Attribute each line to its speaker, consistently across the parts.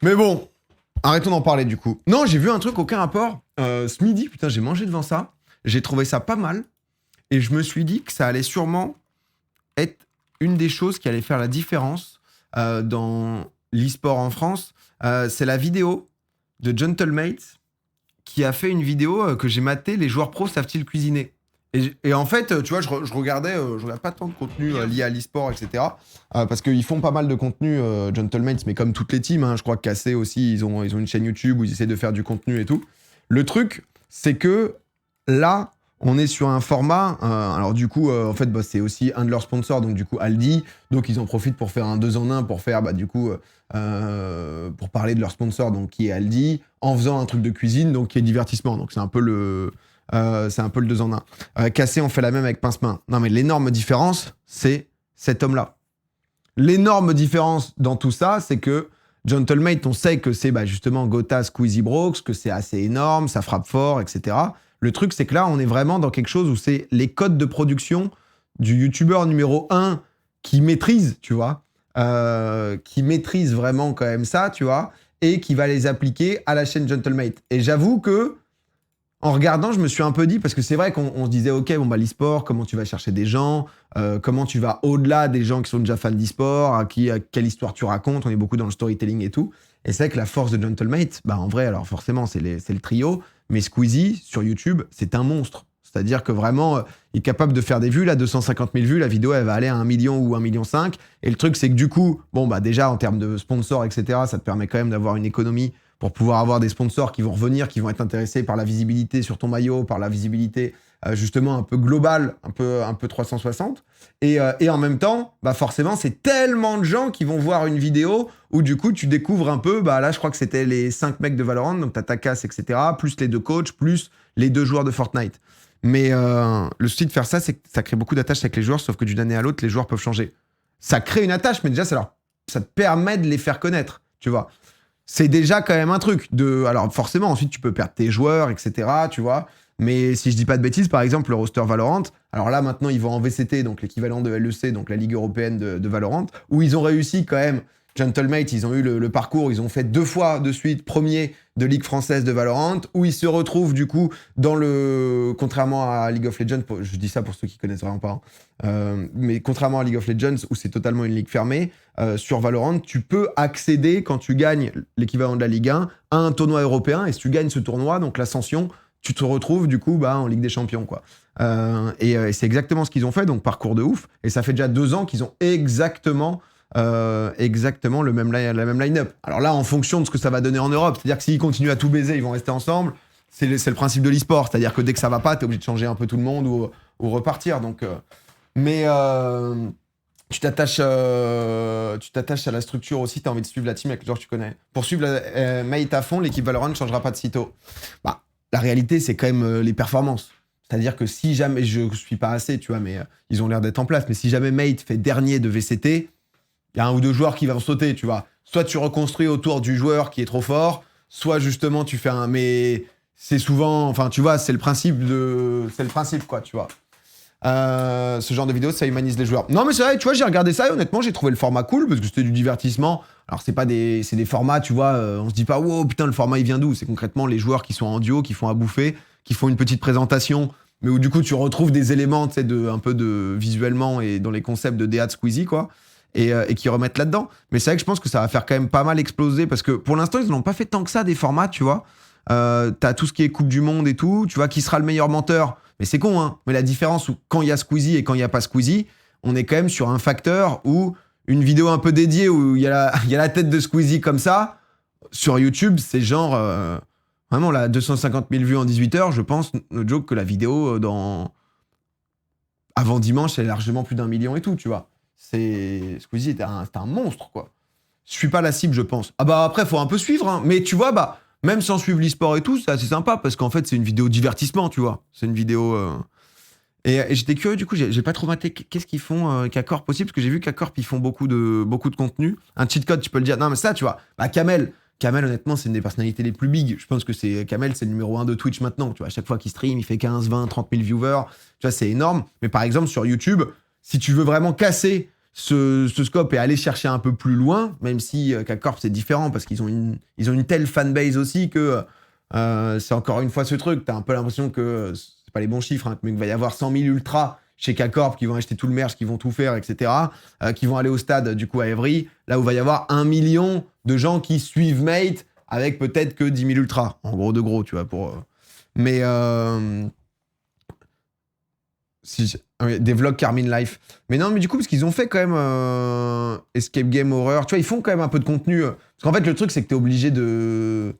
Speaker 1: Mais bon, arrêtons d'en parler du coup. Non, j'ai vu un truc, aucun rapport. Ce midi, putain, j'ai mangé devant ça. J'ai trouvé ça pas mal. Et je me suis dit que ça allait sûrement être une des choses qui allait faire la différence dans l'e-sport en France. C'est la vidéo de Gentlemate qui a fait une vidéo que j'ai matée, les joueurs pros savent-ils cuisiner? Et en fait, tu vois, je regarde pas tant de contenu lié à l'e-sport, etc. Parce qu'ils font pas mal de contenu, Gentlemates, mais comme toutes les teams, hein, je crois que Cassé aussi, ils ont une chaîne YouTube où ils essaient de faire du contenu et tout. Le truc, c'est que là, on est sur un format, alors du coup, en fait, bah, c'est aussi un de leurs sponsors, donc du coup, Aldi, donc ils en profitent pour faire un 2 en 1, pour faire, bah, du coup, pour parler de leur sponsor, donc qui est Aldi, en faisant un truc de cuisine, donc qui est divertissement, donc c'est un peu le 2 en 1. Cassé, on fait la même avec Pince-Main. Non, mais l'énorme différence, c'est cet homme-là. L'énorme différence dans tout ça, c'est que Gentlemate, on sait que c'est bah, justement Gotha, Squeezie Brooks, que c'est assez énorme, ça frappe fort, etc. Le truc, c'est que là, on est vraiment dans quelque chose où c'est les codes de production du youtubeur numéro 1 qui maîtrise, tu vois, qui maîtrise vraiment quand même ça, tu vois, et qui va les appliquer à la chaîne Gentlemate. Et j'avoue que en regardant, je me suis un peu dit, parce que c'est vrai qu'on se disait, ok, bon bah l'e-sport, comment tu vas chercher des gens, comment tu vas au-delà des gens qui sont déjà fans d'e-sport, quelle histoire tu racontes, on est beaucoup dans le storytelling et tout. Et c'est vrai que la force de Gentlemate, bah en vrai, alors forcément, c'est le trio, mais Squeezie, sur YouTube, c'est un monstre. C'est-à-dire que vraiment, il est capable de faire des vues, là, 250 000 vues, la vidéo, elle va aller à 1 million ou 1,5 million. Et le truc, c'est que du coup, bon, bah déjà, en termes de sponsors, etc., ça te permet quand même d'avoir une économie pour pouvoir avoir des sponsors qui vont revenir, qui vont être intéressés par la visibilité sur ton maillot, par la visibilité justement un peu globale, un peu 360. Et en même temps, bah forcément, c'est tellement de gens qui vont voir une vidéo où du coup, tu découvres un peu, bah là, je crois que c'était les 5 mecs de Valorant, donc t'as Takas, etc., plus les 2 coachs, plus les 2 joueurs de Fortnite. Mais le souci de faire ça, c'est que ça crée beaucoup d'attaches avec les joueurs, sauf que d'une année à l'autre, les joueurs peuvent changer. Ça crée une attache, mais déjà, ça te permet de les faire connaître, tu vois. C'est déjà quand même un truc. Alors forcément, ensuite, tu peux perdre tes joueurs, etc., tu vois. Mais si je dis pas de bêtises, par exemple, le roster Valorant, alors là, maintenant, ils vont en VCT, donc l'équivalent de LEC, donc la Ligue européenne de Valorant, où ils ont réussi quand même. Gentlemate, ils ont eu le parcours, ils ont fait 2 fois de suite premier de Ligue française de Valorant, où ils se retrouvent du coup dans contrairement à League of Legends, je dis ça pour ceux qui connaissent vraiment pas, hein, mais contrairement à League of Legends où c'est totalement une ligue fermée, sur Valorant, tu peux accéder quand tu gagnes l'équivalent de la Ligue 1 à un tournoi européen, et si tu gagnes ce tournoi, donc l'ascension, tu te retrouves du coup bah, en Ligue des Champions, quoi. Et c'est exactement ce qu'ils ont fait, donc parcours de ouf, et ça fait déjà 2 ans qu'ils ont exactement la même line-up. Alors là, en fonction de ce que ça va donner en Europe, c'est-à-dire que s'ils continuent à tout baiser, ils vont rester ensemble. C'est le principe de l'e-sport, c'est-à-dire que dès que ça va pas, t'es obligé de changer un peu tout le monde ou repartir. Donc, mais tu t'attaches à la structure aussi, t'as envie de suivre la team avec les joueurs que tu connais. Pour suivre Mate à fond, l'équipe Valorant ne changera pas de sitôt. Bah, la réalité, c'est quand même les performances. C'est-à-dire que si jamais, je suis pas assez, tu vois, mais ils ont l'air d'être en place, mais si jamais Mate fait dernier de VCT, il y a 1 ou 2 joueurs qui vont sauter, tu vois. Soit tu reconstruis autour du joueur qui est trop fort, soit justement tu fais un... Mais c'est souvent... Enfin, tu vois, c'est le principe, quoi, tu vois. Ce genre de vidéo, ça humanise les joueurs. Non, mais c'est vrai, tu vois, j'ai regardé ça et honnêtement, j'ai trouvé le format cool parce que c'était du divertissement. Alors, c'est des formats, tu vois, on se dit pas, wow, putain, le format, il vient d'où? C'est concrètement les joueurs qui sont en duo, qui font à bouffer, qui font une petite présentation, mais où du coup, tu retrouves des éléments, tu sais, un peu de visuellement et dans les concepts de DA de Squeezie, quoi. Et qui remettent là-dedans. Mais c'est vrai que je pense que ça va faire quand même pas mal exploser parce que pour l'instant, ils n'ont pas fait tant que ça des formats, tu vois. T'as tout ce qui est Coupe du Monde et tout, tu vois, qui sera le meilleur menteur. Mais c'est con, hein. Mais la différence où quand il y a Squeezie et quand il n'y a pas Squeezie, on est quand même sur un facteur où une vidéo un peu dédiée où il y a la tête de Squeezie comme ça, sur YouTube, c'est genre... vraiment, là, 250 000 vues en 18 heures, je pense, no joke, que la vidéo avant dimanche, c'est largement plus d'1 million et tout, tu vois. Squeezie était un monstre, quoi. Je suis pas la cible, je pense. Ah bah après, faut un peu suivre, hein. Mais tu vois, bah, même sans suivre l'e-sport et tout, c'est assez sympa, parce qu'en fait, c'est une vidéo divertissement, tu vois. C'est une vidéo... Et j'étais curieux, du coup, j'ai pas trop maté qu'est-ce qu'ils font qu'Accorp aussi, parce que j'ai vu qu'Accorp, ils font beaucoup de contenu. Un cheat code, tu peux le dire. Non, mais ça, tu vois, bah, Kamel, honnêtement, c'est une des personnalités les plus big. Je pense que Kamel, c'est le numéro 1 de Twitch maintenant. Tu vois, à chaque fois qu'il stream, il fait 15, 20, 30 000 viewers. Tu vois, c'est énorme. Mais par exemple, sur YouTube, si tu veux vraiment casser ce scope et aller chercher un peu plus loin, même si K-Corp c'est différent parce qu'ils ont une telle fanbase aussi que c'est encore une fois ce truc. T'as un peu l'impression que c'est pas les bons chiffres, hein, mais qu'il va y avoir 100 000 ultras chez K-Corp qui vont acheter tout le merch, qui vont tout faire, etc. Qui vont aller au stade du coup à Evry, là où il va y avoir 1 million de gens qui suivent Mate avec peut-être que 10 000 ultras, en gros de gros, tu vois. Mais des vlogs Carmine Life. Mais non, mais du coup, parce qu'ils ont fait quand même Escape Game Horror. Tu vois, ils font quand même un peu de contenu. Parce qu'en fait, le truc, c'est que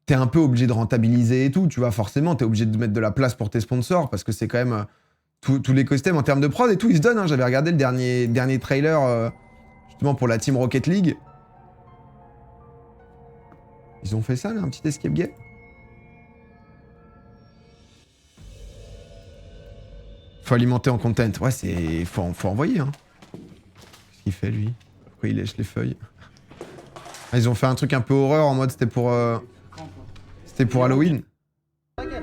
Speaker 1: t'es un peu obligé de rentabiliser et tout, tu vois, forcément. T'es obligé de mettre de la place pour tes sponsors parce que c'est quand même tout l'écosystème en termes de prod et tout, ils se donnent. Hein. J'avais regardé le dernier trailer justement pour la Team Rocket League. Ils ont fait ça, là, un petit Escape Game. Faut alimenter en content. Ouais, faut envoyer, hein. Qu'est-ce qu'il fait, lui? Pourquoi il lèche les feuilles? Ah, ils ont fait un truc un peu horreur en mode c'était pour Halloween. Putain,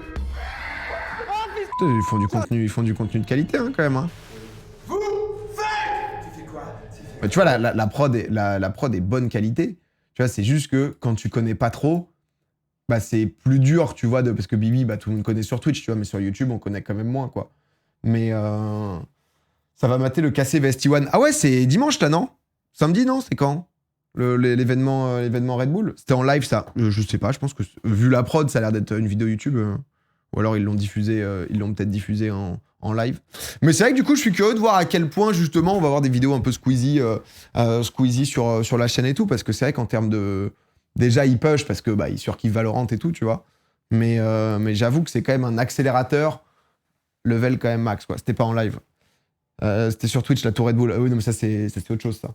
Speaker 1: ils font du contenu de qualité, hein, quand même, hein. Bah, tu vois, la prod est bonne qualité. Tu vois, c'est juste que quand tu connais pas trop, bah c'est plus dur, tu vois, parce que Bibi, bah tout le monde connaît sur Twitch, tu vois, mais sur YouTube, on connaît quand même moins, quoi. Mais ça va mater le KC VST1. Ah ouais, c'est dimanche, là, non? Samedi, non? C'est quand? L'événement Red Bull? C'était en live, ça? Je sais pas, je pense que, vu la prod, ça a l'air d'être une vidéo YouTube. Ou alors ils l'ont peut-être diffusé en live. Mais c'est vrai que du coup, je suis curieux de voir à quel point, justement, on va avoir des vidéos un peu Squeezie sur la chaîne et tout, parce que c'est vrai qu'en termes de... Déjà, ils push, parce que bah, ils surkiffent Valorant et tout, tu vois. Mais j'avoue que c'est quand même un accélérateur level quand même max, quoi. C'était pas en live. C'était sur Twitch, la tour Red Bull. Ah oui, non, mais ça, c'est autre chose, ça.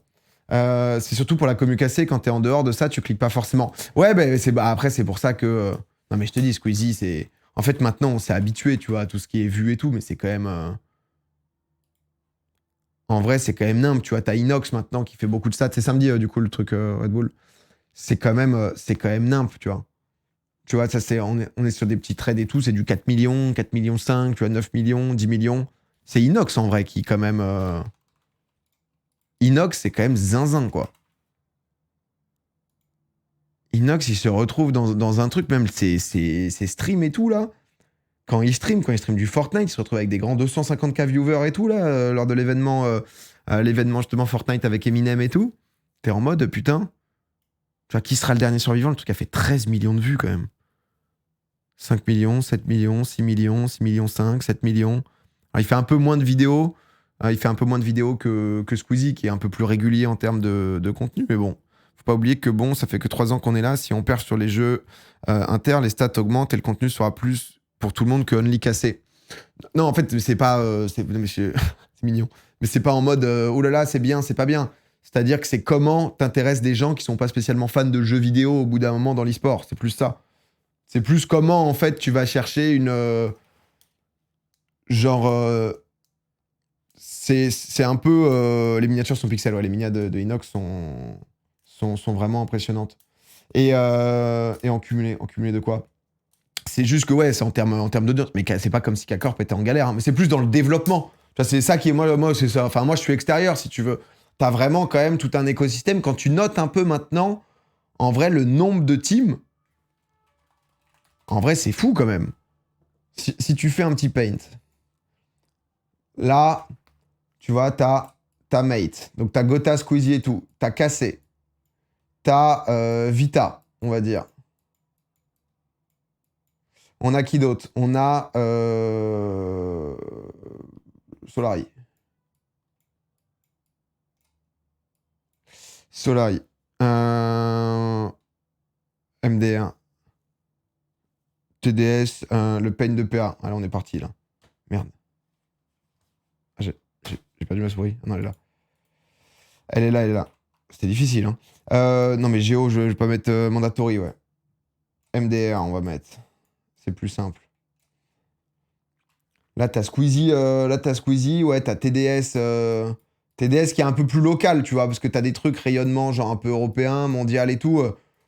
Speaker 1: C'est surtout pour la commu cassée, quand t'es en dehors de ça, tu cliques pas forcément. Ouais, après, c'est pour ça que... Non, mais je te dis, Squeezie, c'est... En fait, maintenant, on s'est habitué, tu vois, à tout ce qui est vu et tout, mais c'est quand même... En vrai, c'est quand même nimble, tu vois. T'as Inox maintenant qui fait beaucoup de stats. C'est samedi, du coup, le truc Red Bull. C'est quand même nimble, tu vois. Tu vois, ça, on est sur des petits trades et tout. C'est du 4 millions, 4 millions 5, tu vois, 9 millions, 10 millions. C'est Inox, en vrai, qui, quand même... Inox, c'est quand même zinzin, quoi. Inox, il se retrouve dans un truc, même ses streams et tout, là. Quand il stream du Fortnite, il se retrouve avec des grands 250K viewers et tout, là, lors de l'événement justement Fortnite avec Eminem et tout. T'es en mode, putain, tu vois, qui sera le dernier survivant? Le truc a fait 13 millions de vues, quand même. 5 millions, 7 millions, 6 millions, 6 millions 5, 7 millions. Alors, il fait un peu moins de vidéos. Que Squeezie, qui est un peu plus régulier en termes de contenu, mais bon. Faut pas oublier que bon, ça fait que 3 ans qu'on est là. Si on perd sur les jeux inter, les stats augmentent et le contenu sera plus pour tout le monde que Only cassé. Non, en fait, c'est pas... c'est mignon. Mais c'est pas en mode oh là là, c'est bien, c'est pas bien. C'est-à-dire que c'est comment t'intéresses des gens qui sont pas spécialement fans de jeux vidéo au bout d'un moment dans l'e-sport. C'est plus ça. C'est plus comment, en fait, tu vas chercher une... c'est un peu... les miniatures sont pixels, ouais. Les miniatures de Inox sont vraiment impressionnantes. Et en cumulé de quoi? C'est juste que, ouais, c'est en termes d'audience. Mais c'est pas comme si K-Corp était en galère. Hein. Mais c'est plus dans le développement. C'est ça qui est... Moi, c'est ça. Enfin, moi, je suis extérieur, si tu veux. T'as vraiment quand même tout un écosystème. Quand tu notes un peu maintenant, en vrai, le nombre de teams, en vrai, c'est fou quand même. Si tu fais un petit paint, là, tu vois, t'as Mate. Donc, t'as Gotha, Squeezie et tout. T'as Cassé. T'as Vita, on va dire. On a qui d'autre? On a Solari. MD1. TDS, le pain de PA. Allez, on est parti, là. Merde. Ah, j'ai perdu ma souris. Ah non, elle est là. Elle est là. C'était difficile, hein. Non, mais Géo, je vais pas mettre Mandatory, ouais. MDR, on va mettre. C'est plus simple. Là, t'as Squeezie, ouais, t'as TDS. TDS qui est un peu plus local, tu vois, parce que t'as des trucs rayonnement, genre un peu européen, mondial et tout.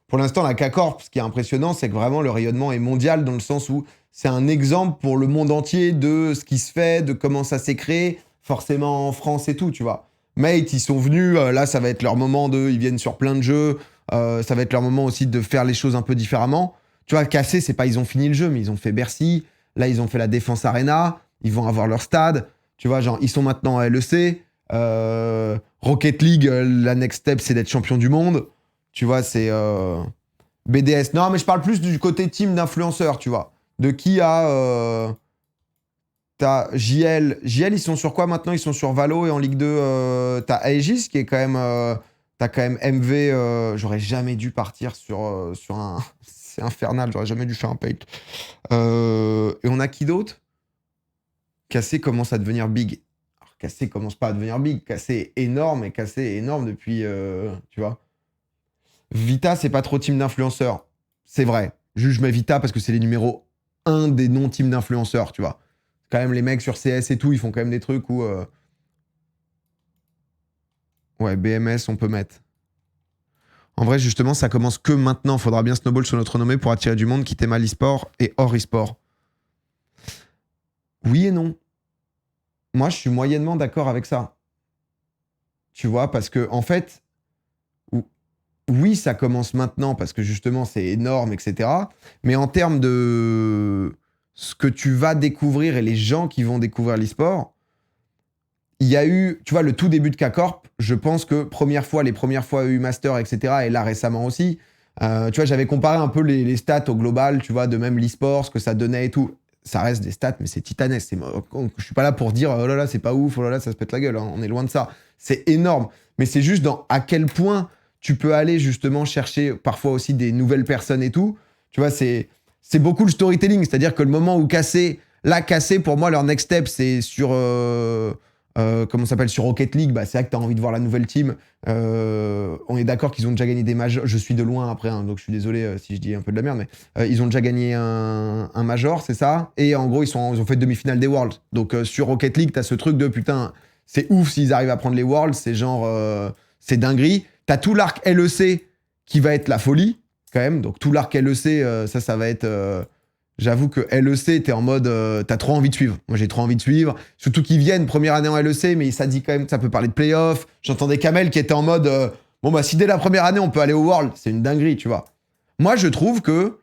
Speaker 1: Pour l'instant, la K-Corp, ce qui est impressionnant, c'est que vraiment le rayonnement est mondial dans le sens où c'est un exemple pour le monde entier de ce qui se fait, de comment ça s'est créé, forcément en France et tout, tu vois. Mate, ils sont venus, là, ça va être leur moment ils viennent sur plein de jeux, ça va être leur moment aussi de faire les choses un peu différemment. Tu vois, KC, c'est pas ils ont fini le jeu, mais ils ont fait Bercy, là, ils ont fait la Défense Arena, ils vont avoir leur stade, tu vois, genre, ils sont maintenant à LEC, Rocket League, la next step, c'est d'être champion du monde, tu vois, c'est BDS. Non, mais je parle plus du côté team d'influenceurs, tu vois, de qui a... T'as JL. JL, ils sont sur quoi maintenant? Ils sont sur Valo et en Ligue 2, t'as Aegis qui est quand même. T'as quand même MV. J'aurais jamais dû partir sur un. C'est infernal, j'aurais jamais dû faire un page. Et on a qui d'autre? KC commence à devenir big. Alors, KC commence pas à devenir big. KC est énorme et KC est énorme depuis. Tu vois. Vita, c'est pas trop team d'influenceurs. C'est vrai. Juste, je mets Vita parce que c'est les numéros 1 des non-teams d'influenceurs, tu vois. Quand même, les mecs sur CS et tout, ils font quand même des trucs où... Ouais, BMS, on peut mettre. En vrai, justement, ça commence que maintenant. Faudra bien snowball sur notre renommée pour attirer du monde qui t'aime à l'e-sport et hors e-sport. Oui et non. Moi, je suis moyennement d'accord avec ça. Tu vois, parce que, en fait, oui, ça commence maintenant parce que, justement, c'est énorme, etc. Mais en termes de ce que tu vas découvrir et les gens qui vont découvrir l'e-sport, il y a eu, tu vois, le tout début de K-Corp, je pense que les premières fois EU Master, etc., et là récemment aussi, tu vois, j'avais comparé un peu les stats au global, tu vois, de même l'e-sport, ce que ça donnait et tout. Ça reste des stats, mais c'est titanesque. Je suis pas là pour dire, oh là là, c'est pas ouf, oh là là, ça se pète la gueule, hein. On est loin de ça. C'est énorme. Mais c'est juste dans à quel point tu peux aller justement chercher parfois aussi des nouvelles personnes et tout. Tu vois, c'est beaucoup le storytelling. C'est-à-dire que le moment où Cassé, pour moi, leur next step, c'est sur... comment ça s'appelle, sur Rocket League, bah, c'est vrai que tu as envie de voir la nouvelle team. On est d'accord qu'ils ont déjà gagné des majors. Je suis de loin après, hein, donc je suis désolé si je dis un peu de la merde, mais ils ont déjà gagné un major, c'est ça. Et en gros, ils ont fait demi-finale des Worlds. Donc sur Rocket League, tu as ce truc de putain, c'est ouf s'ils arrivent à prendre les Worlds, c'est genre, c'est dinguerie. Tu as tout l'arc LEC qui va être la folie, quand même. Donc tout l'arc LEC, ça va être. J'avoue que LEC, t'es en mode, t'as trop envie de suivre. Moi, j'ai trop envie de suivre. Surtout qu'ils viennent, première année en LEC, mais ça dit quand même que ça peut parler de playoff. J'entendais Kamel qui était en mode, bon, bah, si dès la première année, on peut aller au World, c'est une dinguerie, tu vois. Moi, je trouve que.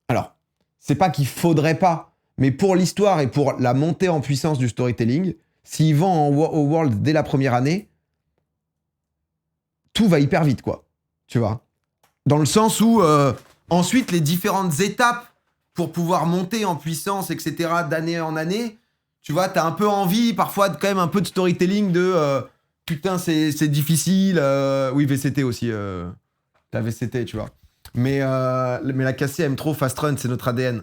Speaker 1: Alors, c'est pas qu'il faudrait pas, mais pour l'histoire et pour la montée en puissance du storytelling, s'ils vont au World dès la première année, tout va hyper vite, quoi. Tu vois. Dans le sens où. Ensuite, les différentes étapes pour pouvoir monter en puissance, etc., d'année en année, tu vois, t'as un peu envie, parfois, quand même un peu de storytelling de putain, c'est difficile. Oui, VCT aussi. T'as VCT, tu vois. Mais la Cassie aime trop Fast Run, c'est notre ADN.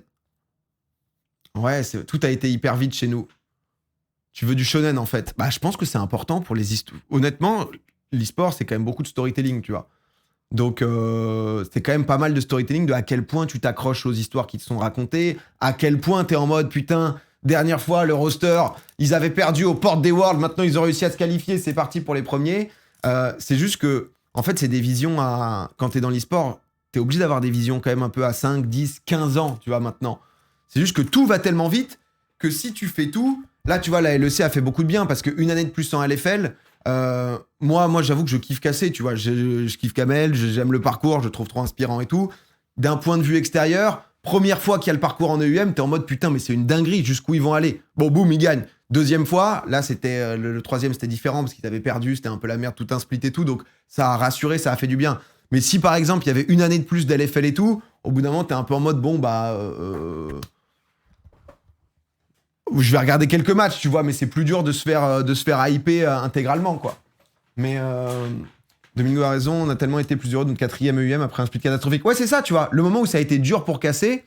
Speaker 1: Ouais, tout a été hyper vite chez nous. Tu veux du shonen, en fait. Bah, je pense que c'est important pour les histoires. Honnêtement, l'e-sport, c'est quand même beaucoup de storytelling, tu vois. Donc, c'est quand même pas mal de storytelling de à quel point tu t'accroches aux histoires qui te sont racontées, à quel point t'es en mode, putain, dernière fois, le roster, ils avaient perdu aux portes des Worlds, maintenant ils ont réussi à se qualifier, c'est parti pour les premiers. C'est juste que, en fait, c'est des visions quand t'es dans l'e-sport, t'es obligé d'avoir des visions quand même un peu à 5, 10, 15 ans, tu vois, maintenant. C'est juste que tout va tellement vite que si tu fais tout, là, tu vois, la LEC a fait beaucoup de bien parce qu'une année de plus en LFL, moi j'avoue que je kiffe Cassé, tu vois, je kiffe Kamel, j'aime le parcours, je le trouve trop inspirant et tout. D'un point de vue extérieur, première fois qu'il y a le parcours en EUM, t'es en mode putain mais c'est une dinguerie, jusqu'où ils vont aller. Bon boum, ils gagnent. Deuxième fois, là c'était le troisième c'était différent parce qu'ils avaient perdu, c'était un peu la merde, tout un split et tout, donc ça a rassuré, ça a fait du bien. Mais si par exemple il y avait une année de plus d'LFL et tout, au bout d'un moment t'es un peu en mode bon bah je vais regarder quelques matchs, tu vois, mais c'est plus dur de se faire hyper intégralement, quoi. Mais Domingo a raison, on a tellement été plus heureux de notre 4e EUM après un split catastrophique. Ouais, c'est ça, tu vois. Le moment où ça a été dur pour casser,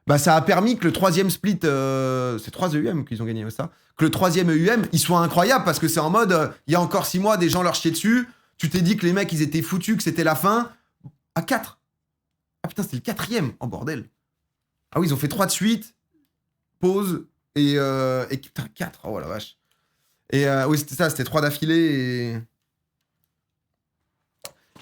Speaker 1: bah ça a permis que le 3e split, c'est 3 EUM qu'ils ont gagné, ça. Que le 3e EUM, il soit incroyable parce que c'est en mode, il y a encore 6 mois, des gens leur chiaient dessus. Tu t'es dit que les mecs, ils étaient foutus, que c'était la fin. À 4. Ah putain, c'était le 4e. Oh bordel. Ah oui, ils ont fait 3 de suite. Pause. Et putain, 4. Oh la vache. Et oui, c'était ça, c'était 3 d'affilée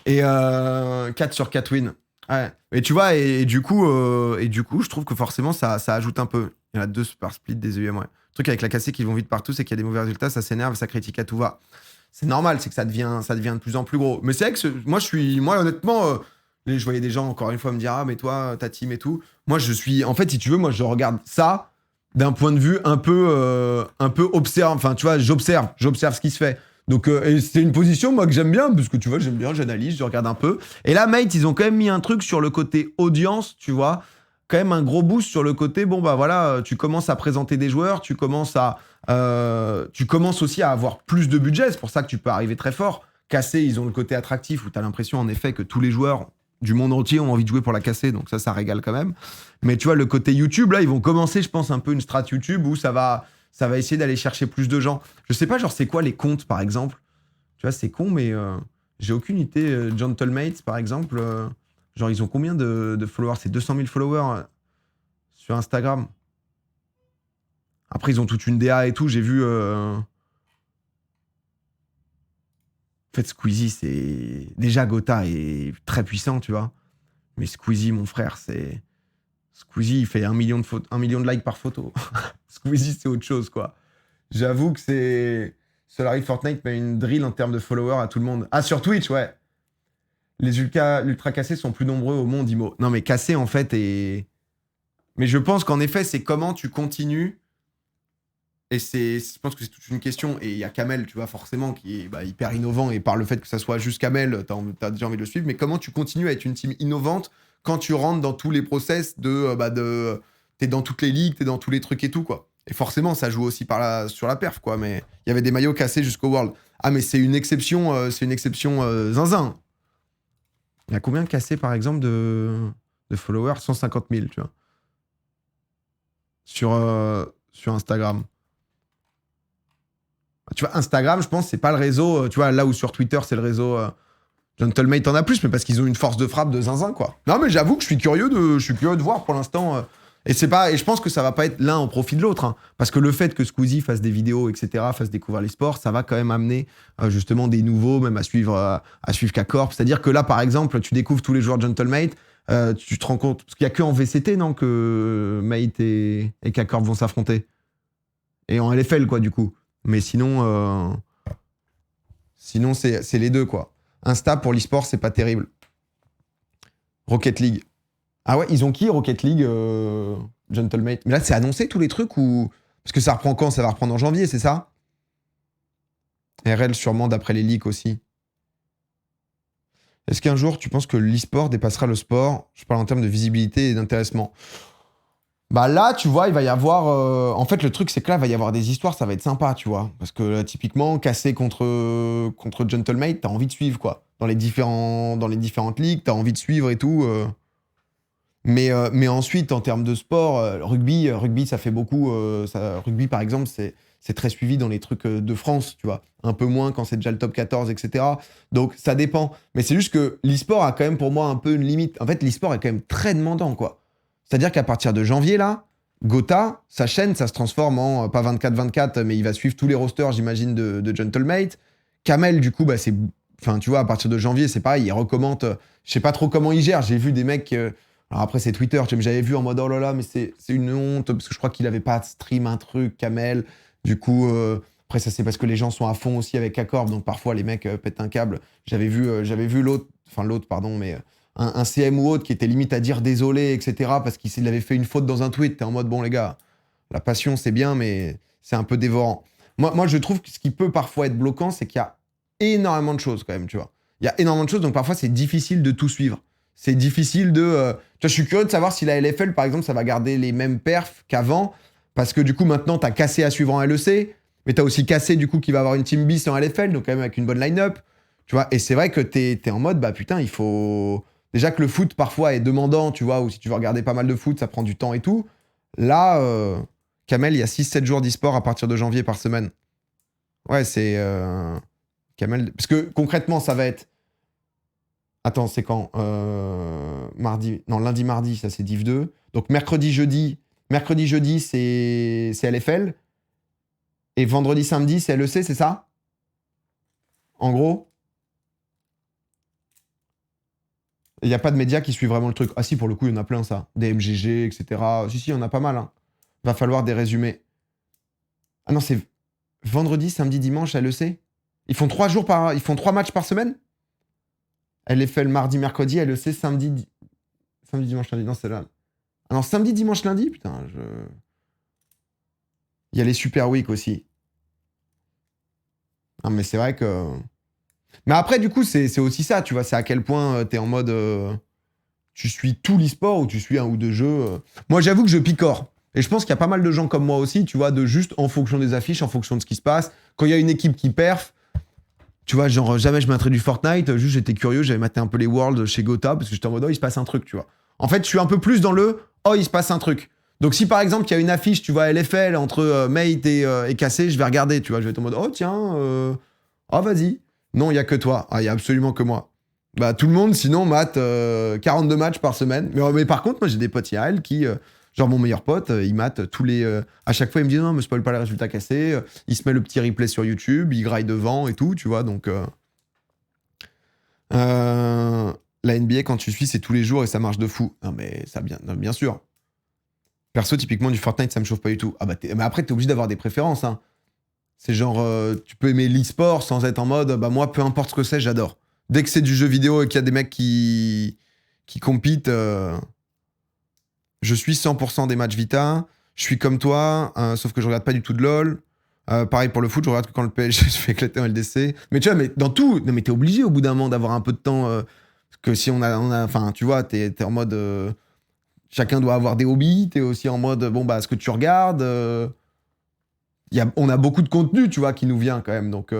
Speaker 1: et 4 sur 4 wins. Ouais. Et tu vois, et du coup, je trouve que forcément, ça ajoute un peu. Il y en a 2 par split des EUM, ouais. Le truc avec la cassée qui vont vite partout, c'est qu'il y a des mauvais résultats, ça s'énerve, ça critique à tout va. C'est normal, c'est que ça devient de plus en plus gros. Mais c'est vrai que moi honnêtement, je voyais des gens encore une fois me dire ah mais toi ta team et tout. Moi je suis, en fait si tu veux, moi je regarde ça d'un point de vue un peu observe. Enfin tu vois, j'observe ce qui se fait. Donc et c'est une position moi que j'aime bien parce que tu vois j'aime bien, j'analyse, je regarde un peu. Et là Mate ils ont quand même mis un truc sur le côté audience, tu vois, quand même un gros boost sur le côté bon bah voilà, tu commences à présenter des joueurs, tu commences aussi à avoir plus de budget, c'est pour ça que tu peux arriver très fort. Cassé, ils ont le côté attractif où tu as l'impression en effet que tous les joueurs du monde entier ont envie de jouer pour la Cassé, donc ça régale quand même. Mais tu vois, le côté YouTube, là, ils vont commencer, je pense, un peu une strat YouTube où ça va essayer d'aller chercher plus de gens. Je sais pas, genre, c'est quoi les comptes, par exemple? Tu vois, c'est con, mais j'ai aucune idée. Gentlemates, par exemple, genre, ils ont combien de followers? C'est 200 000 followers sur Instagram. Après, ils ont toute une DA et tout. J'ai vu. En fait, Squeezie, c'est. Déjà, Gotha est très puissant, tu vois. Mais Squeezie, mon frère, c'est. Squeezie, il fait 1 million de likes par photo. Squeezie, c'est autre chose, quoi. J'avoue que c'est. Solary Fortnite met une drill en termes de followers à tout le monde. Ah, sur Twitch, ouais. Les ultra cassés sont plus nombreux au monde, Imo. Non, mais cassé, en fait, et. Mais je pense qu'en effet, c'est comment tu continues. Et je pense que c'est toute une question. Et il y a Kamel, tu vois, forcément, qui est hyper innovant. Et par le fait que ça soit juste Kamel, t'as déjà envie de le suivre. Mais comment tu continues à être une team innovante quand tu rentres dans tous les process t'es dans toutes les ligues, t'es dans tous les trucs et tout, quoi. Et forcément, ça joue aussi sur la perf, quoi. Mais il y avait des maillots cassés jusqu'au World. Ah, mais c'est une exception, zinzin. Il y a combien de cassés, par exemple, de followers? 150 000, tu vois. Sur Instagram. Tu vois, Instagram, je pense, c'est pas le réseau, tu vois, là où sur Twitter, c'est le réseau Gentlemate en a plus, mais parce qu'ils ont une force de frappe de zinzin, quoi. Non, mais j'avoue que je suis curieux de voir pour l'instant. Et je pense que ça va pas être l'un au profit de l'autre, hein, parce que le fait que Squeezie fasse des vidéos, etc., fasse découvrir les sports, ça va quand même amener justement des nouveaux, même à suivre K-Corp. C'est-à-dire que là, par exemple, tu découvres tous les joueurs Gentlemate, tu te rends compte, parce qu'il y a que en VCT, non, que Mate et K-Corp vont s'affronter. Et en LFL, quoi, du coup. Mais sinon, c'est les deux, quoi. Insta pour l'e-sport, c'est pas terrible. Rocket League. Ah ouais, ils ont qui, Rocket League, Gentlemate? Mais là, c'est annoncé tous les trucs ou. Parce que ça reprend quand? Ça va reprendre en janvier, c'est ça? RL, sûrement, d'après les leaks aussi. Est-ce qu'un jour, tu penses que l'e-sport dépassera le sport? Je parle en termes de visibilité et d'intéressement. Bah là, tu vois, il va y avoir... En fait, le truc, c'est que là, il va y avoir des histoires, ça va être sympa, tu vois. Parce que typiquement, Cassé contre Gentlemate, t'as envie de suivre, quoi. Dans les différentes ligues, t'as envie de suivre et tout. Mais ensuite, en termes de sport, rugby, ça fait beaucoup... rugby, par exemple, c'est très suivi dans les trucs de France, tu vois. Un peu moins quand c'est déjà le top 14, etc. Donc, ça dépend. Mais c'est juste que l'e-sport a quand même, pour moi, un peu une limite. En fait, l'e-sport est quand même très demandant, quoi. C'est-à-dire qu'à partir de janvier, là, Gotha, sa chaîne, ça se transforme en, pas 24-24, mais il va suivre tous les rosters, j'imagine, de Gentlemate. Kamel, du coup, bah, c'est... Enfin, tu vois, à partir de janvier, c'est pareil, il recommande... je sais pas trop comment il gère. J'ai vu des mecs... alors après, c'est Twitter, j'avais vu en mode, oh là là, mais c'est une honte, parce que je crois qu'il avait pas de stream, un truc, Kamel. Du coup... après, ça, c'est parce que les gens sont à fond aussi avec Accord, donc parfois, les mecs pètent un câble. J'avais vu l'autre... Enfin, l'autre, pardon, mais... un CM ou autre qui était limite à dire désolé, etc. parce qu'il avait fait une faute dans un tweet. T'es en mode, bon, les gars, la passion, c'est bien, mais c'est un peu dévorant. Moi, je trouve que ce qui peut parfois être bloquant, c'est qu'il y a énormément de choses, quand même, tu vois. Il y a énormément de choses, donc parfois, c'est difficile de tout suivre. C'est difficile de... Tu vois, je suis curieux de savoir si la LFL, par exemple, ça va garder les mêmes perfs qu'avant, parce que du coup, maintenant, t'as Cassé à suivre en LEC, mais t'as aussi Cassé, du coup, qui va avoir une Team Beast en LFL, donc quand même avec une bonne line-up. Tu vois, et c'est vrai que t'es en mode, bah putain, il faut... Déjà que le foot, parfois, est demandant, tu vois, ou si tu veux regarder pas mal de foot, ça prend du temps et tout. Là, Kamel, il y a 6-7 jours d'e-sport à partir de janvier par semaine. Ouais, c'est... Kamel... Parce que concrètement, ça va être... Attends, c'est quand mardi... Non, lundi, mardi, ça c'est Div 2. Donc mercredi, jeudi, c'est LFL. Et vendredi, samedi, c'est LEC, c'est ça? En gros? Il n'y a pas de médias qui suivent vraiment le truc. Ah si, pour le coup, il y en a plein, ça. Des MGG, etc. Si, il y en a pas mal. Hein. Va falloir des résumés. Ah non, c'est vendredi, samedi, dimanche à l'EC. Ils font 3 matchs par semaine. Elle est fait le mardi, mercredi, LEC samedi, samedi, dimanche, lundi. Non, c'est là. Ah non, samedi, dimanche, lundi, putain, il y a les Super Week aussi. Non, mais c'est vrai que. Mais après, du coup, c'est aussi ça, tu vois, c'est à quel point t'es en mode. Tu suis tout l'e-sport ou tu suis un ou deux jeux. Moi, j'avoue que je picore. Et je pense qu'il y a pas mal de gens comme moi aussi, tu vois, de juste en fonction des affiches, en fonction de ce qui se passe. Quand il y a une équipe qui perf, tu vois, genre jamais je mettrais du Fortnite, juste j'étais curieux, j'avais maté un peu les Worlds chez Gotha parce que j'étais en mode oh, il se passe un truc, tu vois. En fait, je suis un peu plus dans le oh, il se passe un truc. Donc si par exemple il y a une affiche, tu vois, LFL entre Mate et Cassé, je vais regarder, tu vois, je vais être en mode oh tiens, oh vas-y. Non, il y a que toi. Ah, il y a absolument que moi. Bah tout le monde sinon mate 42 matchs par semaine. Mais par contre, moi j'ai des potes IRL qui genre mon meilleur pote, il mate tous les à chaque fois il me dit non, me spoil pas les résultats cassés, il se met le petit replay sur YouTube, il graille devant et tout, tu vois, donc la NBA, quand tu suis, c'est tous les jours et ça marche de fou. Non, mais ça bien, non, bien sûr. Perso, typiquement, du Fortnite, ça me chauffe pas du tout. Ah bah, mais après, t'es obligé d'avoir des préférences. Hein. C'est genre, tu peux aimer l'e-sport sans être en mode, bah moi, peu importe ce que c'est, j'adore. Dès que c'est du jeu vidéo et qu'il y a des mecs qui compitent, je suis 100% des matchs Vita. Je suis comme toi, sauf que je regarde pas du tout de LoL. Pareil pour le foot, je regarde que quand le PSG se fait éclater en LDC. Mais tu vois, mais dans tout, non mais t'es obligé au bout d'un moment d'avoir un peu de temps. Que si enfin, tu vois, t'es en mode, chacun doit avoir des hobbies. T'es aussi en mode, bon bah, ce que tu regardes, on a beaucoup de contenu, tu vois, qui nous vient quand même. Donc,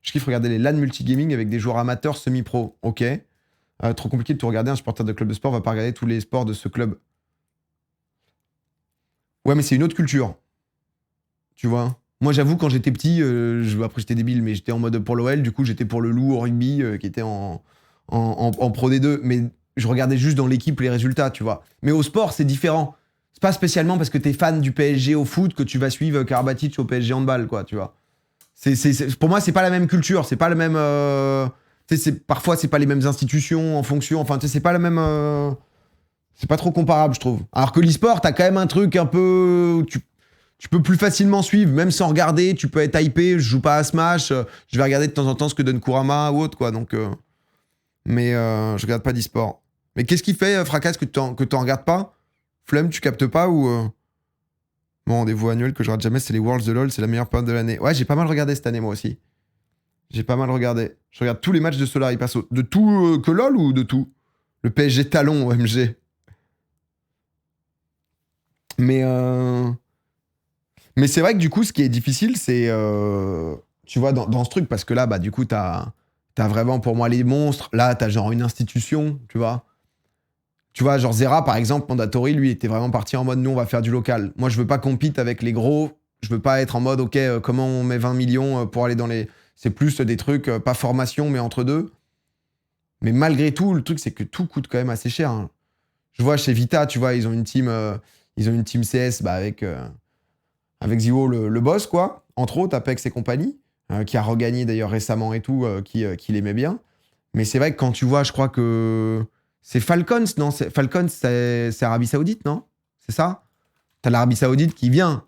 Speaker 1: je kiffe regarder les LAN multigaming avec des joueurs amateurs semi-pro. Ok. Trop compliqué de tout regarder. Un supporter de club de sport va pas regarder tous les sports de ce club. Ouais, mais c'est une autre culture. Tu vois. Moi, j'avoue, quand j'étais petit, après j'étais débile, mais j'étais en mode pour l'OL, du coup, j'étais pour le loup au rugby qui était en Pro D2. Mais je regardais juste dans l'équipe les résultats, tu vois. Mais au sport, c'est différent. C'est pas spécialement parce que t'es fan du PSG au foot que tu vas suivre Karabatic au PSG handball, quoi, tu vois. Pour moi, c'est pas la même culture, c'est pas le même. Parfois, c'est pas les mêmes institutions en fonction. Enfin, tu sais, c'est pas la même. C'est pas trop comparable, je trouve. Alors que l'e-sport, t'as quand même un truc un peu. Tu peux plus facilement suivre, même sans regarder. Tu peux être hypé. Je joue pas à Smash. Je vais regarder de temps en temps ce que donne Kurama ou autre, quoi. Donc, mais je regarde pas d'e-sport. Mais qu'est-ce qui fait, Fracasse, que t'en regardes pas? Flemme, tu captes pas ou. Mon rendez-vous annuel que je rate jamais, c'est les Worlds de LoL. C'est la meilleure période de l'année. Ouais, j'ai pas mal regardé cette année, moi aussi. J'ai pas mal regardé. Je regarde tous les matchs de Solar. Il passe de tout que LoL ou de tout? Le PSG talon, OMG. Mais. Mais c'est vrai que du coup, ce qui est difficile, c'est, tu vois, dans ce truc, parce que là, bah, du coup, t'as vraiment pour moi les monstres. Là, t'as genre une institution, tu vois. Tu vois, genre Zera, par exemple, Mandatory, lui, était vraiment parti en mode, nous, on va faire du local. Moi, je veux pas compete avec les gros. Je veux pas être en mode, ok, comment on met 20 millions pour aller dans les. C'est plus des trucs, pas formation, mais entre deux. Mais malgré tout, le truc, c'est que tout coûte quand même assez cher. Hein. Je vois chez Vita, tu vois, ils ont une team CS bah, avec Zio, le boss, quoi, entre autres, Apex et compagnie, qui a regagné d'ailleurs récemment et tout, qui l'aimait bien. Mais c'est vrai que quand tu vois, je crois que c'est Falcons, non? Falcons, c'est Arabie Saoudite, non? C'est ça? T'as l'Arabie Saoudite qui vient.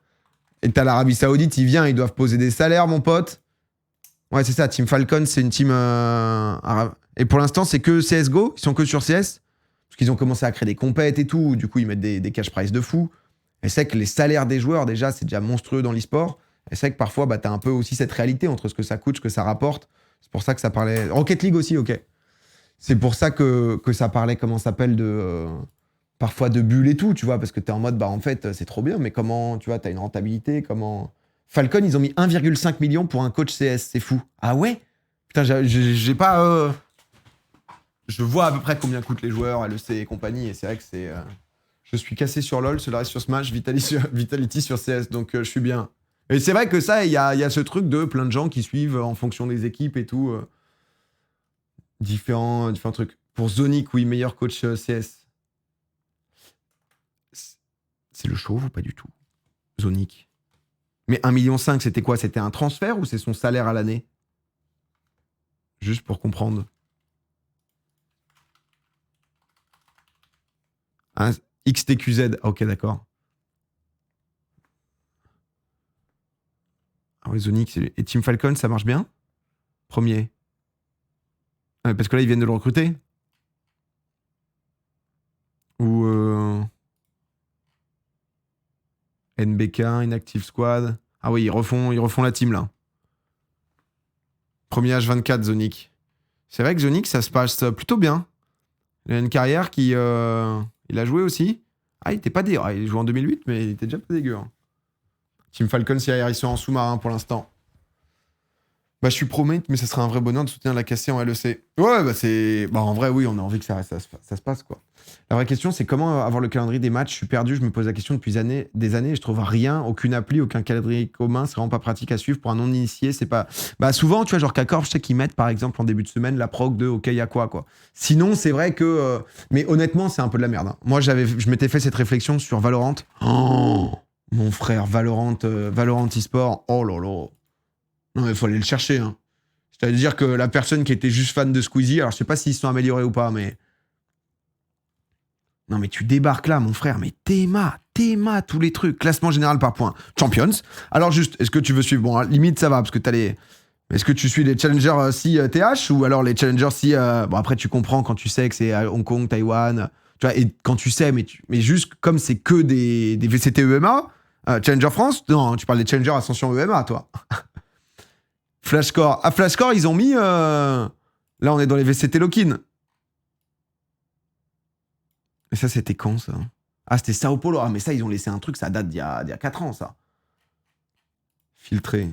Speaker 1: Et t'as l'Arabie Saoudite, ils viennent, ils doivent poser des salaires, mon pote. Ouais, c'est ça, Team Falcons, c'est une team arabe. Et pour l'instant, c'est que CSGO, ils sont que sur CS. Parce qu'ils ont commencé à créer des compètes et tout, du coup, ils mettent des cash prize de fou. Et c'est que les salaires des joueurs, déjà, c'est déjà monstrueux dans l'e-sport. Et c'est que parfois, bah, tu as un peu aussi cette réalité entre ce que ça coûte, ce que ça rapporte. C'est pour ça que ça parlait. Rocket League aussi, ok. C'est pour ça que ça parlait, comment ça s'appelle, de. Parfois de bulles et tout, tu vois, parce que tu es en mode, bah en fait, c'est trop bien, mais comment, tu vois, tu as une rentabilité, comment. Falcon, ils ont mis 1,5 million pour un coach CS, c'est fou. Ah ouais? Putain, j'ai pas. Je vois à peu près combien coûtent les joueurs, LEC et compagnie, et c'est vrai que c'est. Je suis cassé sur LoL, Solaris sur Smash, Vitality sur CS, donc je suis bien. Et c'est vrai que ça, il y a ce truc de plein de gens qui suivent en fonction des équipes et tout. Différents trucs. Pour Zonic, oui, meilleur coach CS. C'est le chauve ou pas du tout? Zonic. Mais 1,5 million, c'était quoi? C'était un transfert ou c'est son salaire à l'année? Juste pour comprendre. Hein, XTQZ, ok, d'accord. ouais, Zonix et Team Falcon, ça marche bien? Premier. Ouais, parce que là, ils viennent de le recruter. Ou NBK, Inactive Squad. Ah oui, ils refont la team là. Premier H24, Zonic. C'est vrai que Zonic, ça se passe plutôt bien. Il a une carrière qui. Il a joué aussi. Ah, il était pas dégueu. Il jouait en 2008, mais il était déjà pas dégueu. Hein. Team Falcon, ils sont en sous-marin pour l'instant. Bah, je suis pro-mate, mais ça serait un vrai bonheur de soutenir la cassée en LEC. Ouais, bah, c'est. Bah, en vrai, oui, on a envie que ça se passe, quoi. La vraie question, c'est comment avoir le calendrier des matchs. Je suis perdu, je me pose la question depuis des années et je trouve rien, aucune appli, aucun calendrier commun. C'est vraiment pas pratique à suivre pour un non-initié. C'est pas. Bah, souvent, tu vois, genre K-Corp, je sais qu'ils mettent, par exemple, en début de semaine, la prog de OK, y a quoi. Sinon, c'est vrai que. Mais honnêtement, c'est un peu de la merde. Hein. Moi, je m'étais fait cette réflexion sur Valorant. Oh, mon frère, Valorant e-sport. Oh là là. Non, mais il faut aller le chercher. Hein. C'est-à-dire que la personne qui était juste fan de Squeezie, alors je sais pas s'ils se sont améliorés ou pas, mais. Non, mais tu débarques là, mon frère, mais Théma, tous les trucs. Classement général par points. Champions. Alors, juste, est-ce que tu veux suivre? Bon, limite, ça va, parce que t'as les. Est-ce que tu suis les challengers si TH ou alors les challengers si. Bon, après, tu comprends quand tu sais que c'est Hong Kong, Taïwan. Tu vois, et quand tu sais, mais juste comme c'est que des VCT EMA, Challenger France, non, tu parles des challengers Ascension EMA, toi. Flashcore. À Flashcore, ils ont mis. Là, on est dans les VCT Lock-in. Mais ça, c'était quand, ça? Ah, c'était Sao Paulo. Ah, mais ça, ils ont laissé un truc, ça date d'il y a 4 ans, ça. Filtré.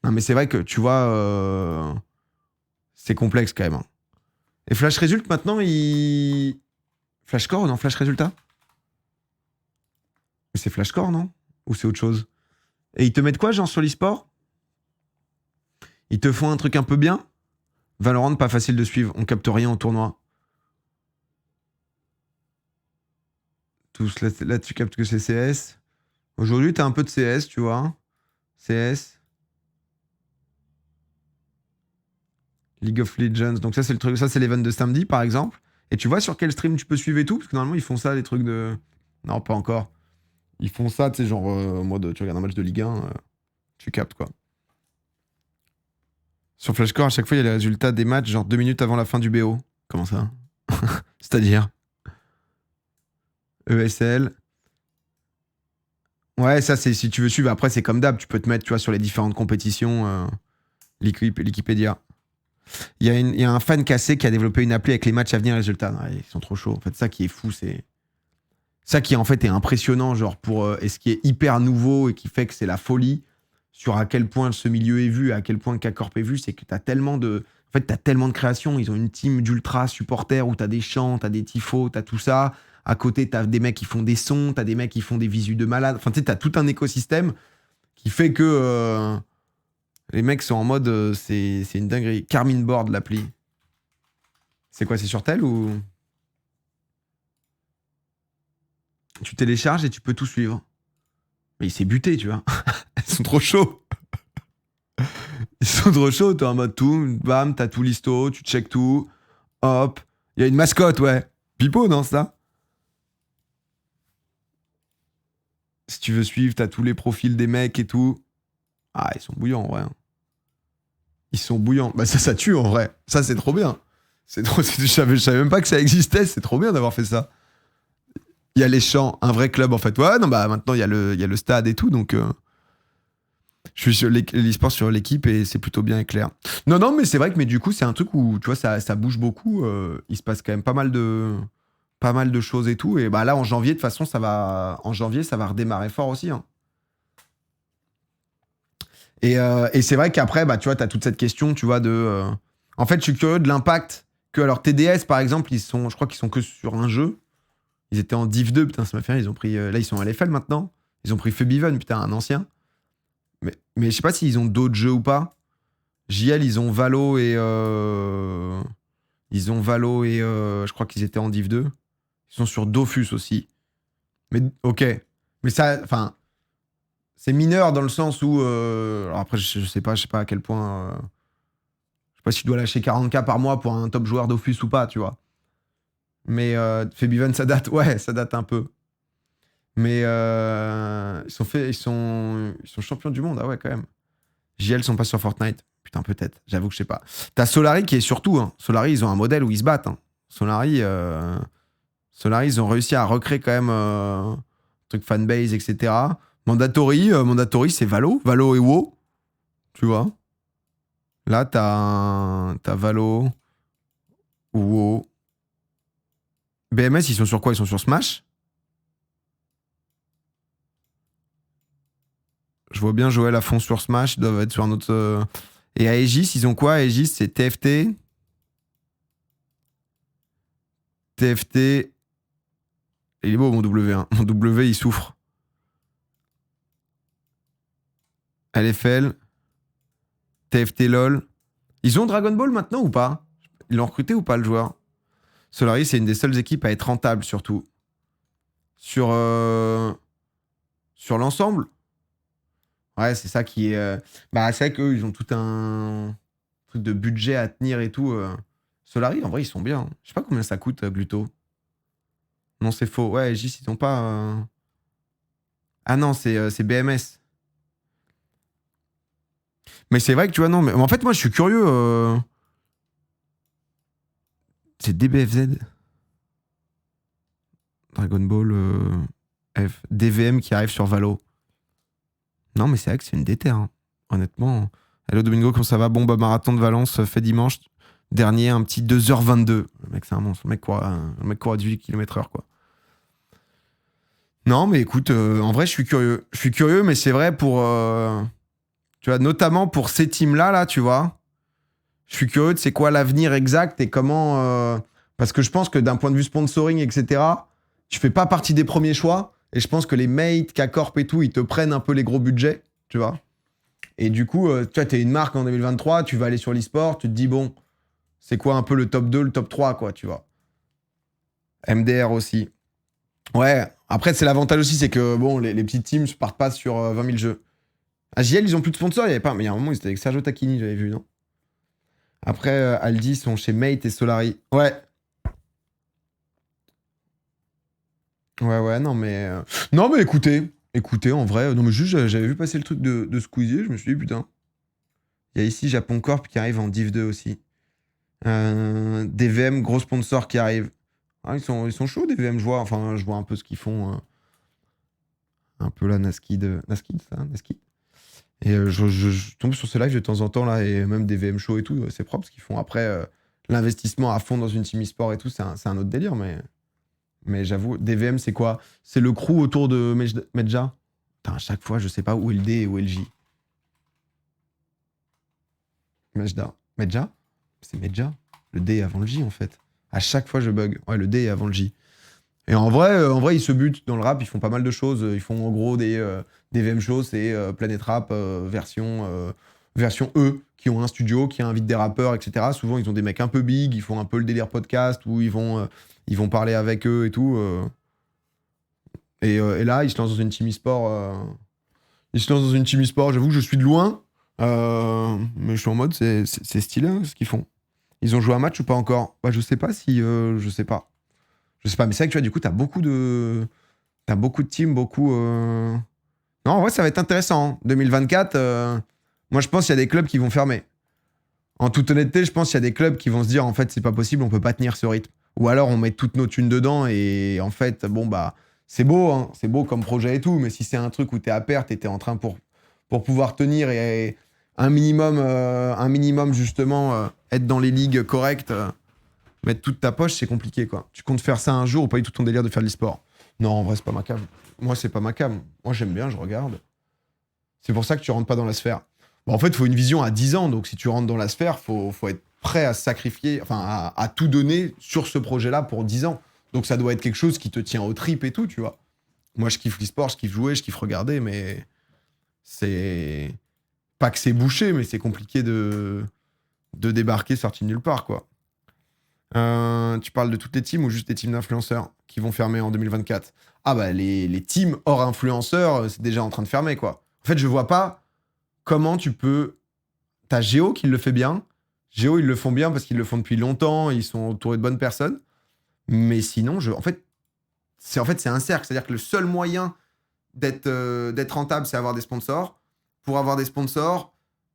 Speaker 1: Non, mais c'est vrai que, tu vois, c'est complexe, quand même. Hein. Et Flash Result, maintenant, il... Flashcore ou non? Flash Résultat? Mais c'est Flashcore, non? Ou c'est autre chose? Et ils te mettent quoi, genre, sur l'e-sport? Ils te font un truc un peu bien? Valorant, pas facile de suivre. On capte rien au tournoi. Tous, là, tu captes que c'est CS. Aujourd'hui, t'as un peu de CS, tu vois. CS. League of Legends. Donc ça, c'est le truc. Ça, c'est l'event de samedi, par exemple. Et tu vois sur quel stream tu peux suivre et tout? Parce que normalement, ils font ça, les trucs de... Non, pas encore. Ils font ça, tu sais, genre, en mode, tu regardes un match de Ligue 1, tu captes, quoi. Sur Flashcore, à chaque fois, il y a les résultats des matchs, genre 2 minutes avant la fin du BO. Comment ça? C'est-à-dire ESL. Ouais, ça, c'est si tu veux suivre. Après, c'est comme d'hab. Tu peux te mettre, tu vois, sur les différentes compétitions, l'Wikipédia. Il y a un fan cassé qui a développé une appli avec les matchs à venir et résultats. Ouais, ils sont trop chauds. En fait, ça qui est fou, c'est... Ça qui, en fait, est impressionnant, genre, et ce qui est hyper nouveau et qui fait que c'est la folie sur à quel point ce milieu est vu, à quel point K-Corp est vu, c'est que t'as tellement de... En fait, t'as tellement de créations. Ils ont une team d'ultra supporters où t'as des chants, t'as des tifos, t'as tout ça. À côté, t'as des mecs qui font des sons, t'as des mecs qui font des visus de malades. Enfin, tu sais, t'as tout un écosystème qui fait que les mecs sont en mode c'est une dinguerie. Carmine Board, l'appli. C'est quoi, c'est sur tel ou... Tu télécharges et tu peux tout suivre. Mais il s'est buté, tu vois. Ils sont trop chauds. Ils sont trop chauds, t'es en mode tout, bam, t'as tout listo, tu check tout, hop. Il y a une mascotte, ouais. Pipo, non, ça? Si tu veux suivre, t'as tous les profils des mecs et tout. Ah, ils sont bouillants, en vrai. Hein. Ils sont bouillants. Bah ça tue, en vrai. Ça, c'est trop bien. C'est trop... Je savais même pas que ça existait, c'est trop bien d'avoir fait ça. Il y a les champs, un vrai club, en fait. Ouais, non, bah maintenant, il y a le stade et tout, donc... Je suis sur l'e-sport sur l'équipe et c'est plutôt bien et clair. Non, non, mais c'est vrai que mais du coup, c'est un truc où, tu vois, ça bouge beaucoup. Il se passe quand même pas mal de choses et tout. Et bah là, en janvier, de toute façon, en janvier, ça va redémarrer fort aussi. Hein. Et c'est vrai qu'après, bah, tu vois, tu as toute cette question, tu vois, de... En fait, je suis curieux de l'impact que... Alors, TDS, par exemple, je crois qu'ils sont que sur un jeu. Ils étaient en Div 2, putain, ça m'a fait rire. Ils ont pris... Là, ils sont à LFL maintenant. Ils ont pris Febiven, putain, un ancien. Mais je sais pas s'ils ont d'autres jeux ou pas. JL, ils ont Valo et... je crois qu'ils étaient en Div 2. Ils sont sur Dofus aussi. Mais ok. Mais ça... Enfin... C'est mineur dans le sens où... alors après, je sais pas à quel point... je sais pas si tu dois lâcher 40K par mois pour un top joueur Dofus ou pas, tu vois. Mais Febiven, ça date... Ouais, ça date un peu. Mais ils sont champions du monde. Ah ouais, quand même. JL sont pas sur Fortnite. Putain, peut-être. J'avoue que je sais pas. T'as Solari qui est surtout. Hein. Solari, ils ont un modèle où ils se battent. Hein. Solari, ils ont réussi à recréer quand même truc fanbase, etc. Mandatory, c'est Valo et WoW. Tu vois. Là, t'as Valo, WoW. BMS, ils sont sur quoi? Ils sont sur Smash. Je vois bien Joël à fond sur Smash. Ils doivent être sur un autre. Et à Aegis, ils ont quoi? Aegis, c'est TFT. TFT. Il est beau, mon W. Hein. Mon W, il souffre. LFL. TFT LOL. Ils ont Dragon Ball maintenant ou pas? Ils l'ont recruté ou pas, le joueur? Solaris, c'est une des seules équipes à être rentable, surtout. Sur l'ensemble. Ouais, c'est ça qui est. Bah, c'est vrai qu'eux, ils ont tout un truc de budget à tenir et tout. Solari, en vrai, ils sont bien. Je sais pas combien ça coûte, Gluto. Non, c'est faux. Ouais, Gis, ils ont pas. Ah non, c'est BMS. Mais c'est vrai que tu vois, non. Mais en fait, moi, je suis curieux. C'est DBFZ. Dragon Ball F. DVM qui arrive sur Valo. Non, mais c'est vrai que c'est une déterre. Hein. Honnêtement. Hello Domingo, comment ça va? Bon, bah, marathon de Valence fait dimanche. Dernier, un petit 2h22. Le mec, c'est un monstre. Le mec court à 18 km/h, quoi. Non, mais écoute, en vrai, je suis curieux. Je suis curieux, mais c'est vrai pour. Tu vois, notamment pour ces teams-là, là, tu vois. Je suis curieux de c'est quoi l'avenir exact et comment. Parce que je pense que d'un point de vue sponsoring, etc., tu fais pas partie des premiers choix. Et je pense que les mates, K-Corp et tout, ils te prennent un peu les gros budgets, tu vois. Et du coup, tu vois, t'es une marque en 2023, tu vas aller sur l'e-sport, tu te dis, bon, c'est quoi un peu le top 2, le top 3, quoi, tu vois. MDR aussi. Ouais, après, c'est l'avantage aussi, c'est que, bon, les petites teams ne partent pas sur 20 000 jeux. À JL, ils ont plus de sponsors, il y avait pas. Mais il y a un moment, ils étaient avec Sergio Tacchini, j'avais vu, non? Après, Aldi sont chez Mate et Solari. Ouais. Ouais, non, mais. Non, mais écoutez, en vrai, non, mais juste, j'avais vu passer le truc de Squeezie, je me suis dit, putain. Il y a ici Japon Corp qui arrive en Div 2 aussi. DVM, gros sponsor qui arrive. Ah, ils sont chauds, DVM, je vois. Enfin, je vois un peu ce qu'ils font. Un peu là, Naskid, ça, Naskid. Et je tombe sur ce live de temps en temps, là, et même des VM show et tout, c'est propre ce qu'ils font. Après, l'investissement à fond dans une team e-sport et tout, c'est un autre délire, mais j'avoue, DVM, c'est quoi? C'est le crew autour de Medja? Putain, à chaque fois, je sais pas où est le D et où est le J. Medja? C'est Medja. Le D est avant le J, en fait. À chaque fois, je bug. Ouais, le D est avant le J. Et en vrai, ils se butent dans le rap, ils font pas mal de choses. Ils font en gros des VM shows, c'est Planet Rap version E, qui ont un studio, qui invite des rappeurs, etc. Souvent, ils ont des mecs un peu big, ils font un peu le délire podcast, où ils vont parler avec eux et tout. Et là, ils se lancent dans une team e-sport. J'avoue que je suis de loin, mais je suis en mode, c'est stylé hein, ce qu'ils font. Ils ont joué un match ou pas encore? Bah, je sais pas si. Je sais pas. Je sais pas, mais c'est vrai que tu vois, du coup, t'as beaucoup de. T'as beaucoup de teams, beaucoup. Non, en vrai, ça va être intéressant. Hein. 2024, moi, je pense qu'il y a des clubs qui vont fermer. En toute honnêteté, je pense qu'il y a des clubs qui vont se dire, en fait, c'est pas possible, on peut pas tenir ce rythme. Ou alors, on met toutes nos thunes dedans et en fait, bon, bah, c'est beau, hein, c'est beau comme projet et tout, mais si c'est un truc où t'es à perte et t'es en train pour pouvoir tenir et un minimum justement, être dans les ligues correctes, mettre toute ta poche, c'est compliqué, quoi. Tu comptes faire ça un jour ou pas du tout ton délire de faire de l'e-sport? Non, en vrai, c'est pas ma cam. Moi, c'est pas ma cam. Moi, j'aime bien, je regarde. C'est pour ça que tu rentres pas dans la sphère. Bon, en fait, il faut une vision à 10 ans. Donc, si tu rentres dans la sphère, faut être prêt à sacrifier, enfin, à tout donner sur ce projet-là pour 10 ans. Donc, ça doit être quelque chose qui te tient aux tripes et tout, tu vois. Moi, je kiffe l'e-sport, je kiffe jouer, je kiffe regarder, mais c'est. Pas que c'est bouché, mais c'est compliqué de débarquer sorti de nulle part, quoi. Tu parles de toutes les teams ou juste les teams d'influenceurs qui vont fermer en 2024? Ah bah les teams hors influenceurs, c'est déjà en train de fermer quoi. En fait, je vois pas comment tu peux. T'as Géo qui le fait bien. Géo, ils le font bien parce qu'ils le font depuis longtemps, ils sont entourés de bonnes personnes. Mais sinon, en fait, en fait, c'est un cercle. C'est-à-dire que le seul moyen d'être rentable, c'est avoir des sponsors. Pour avoir des sponsors,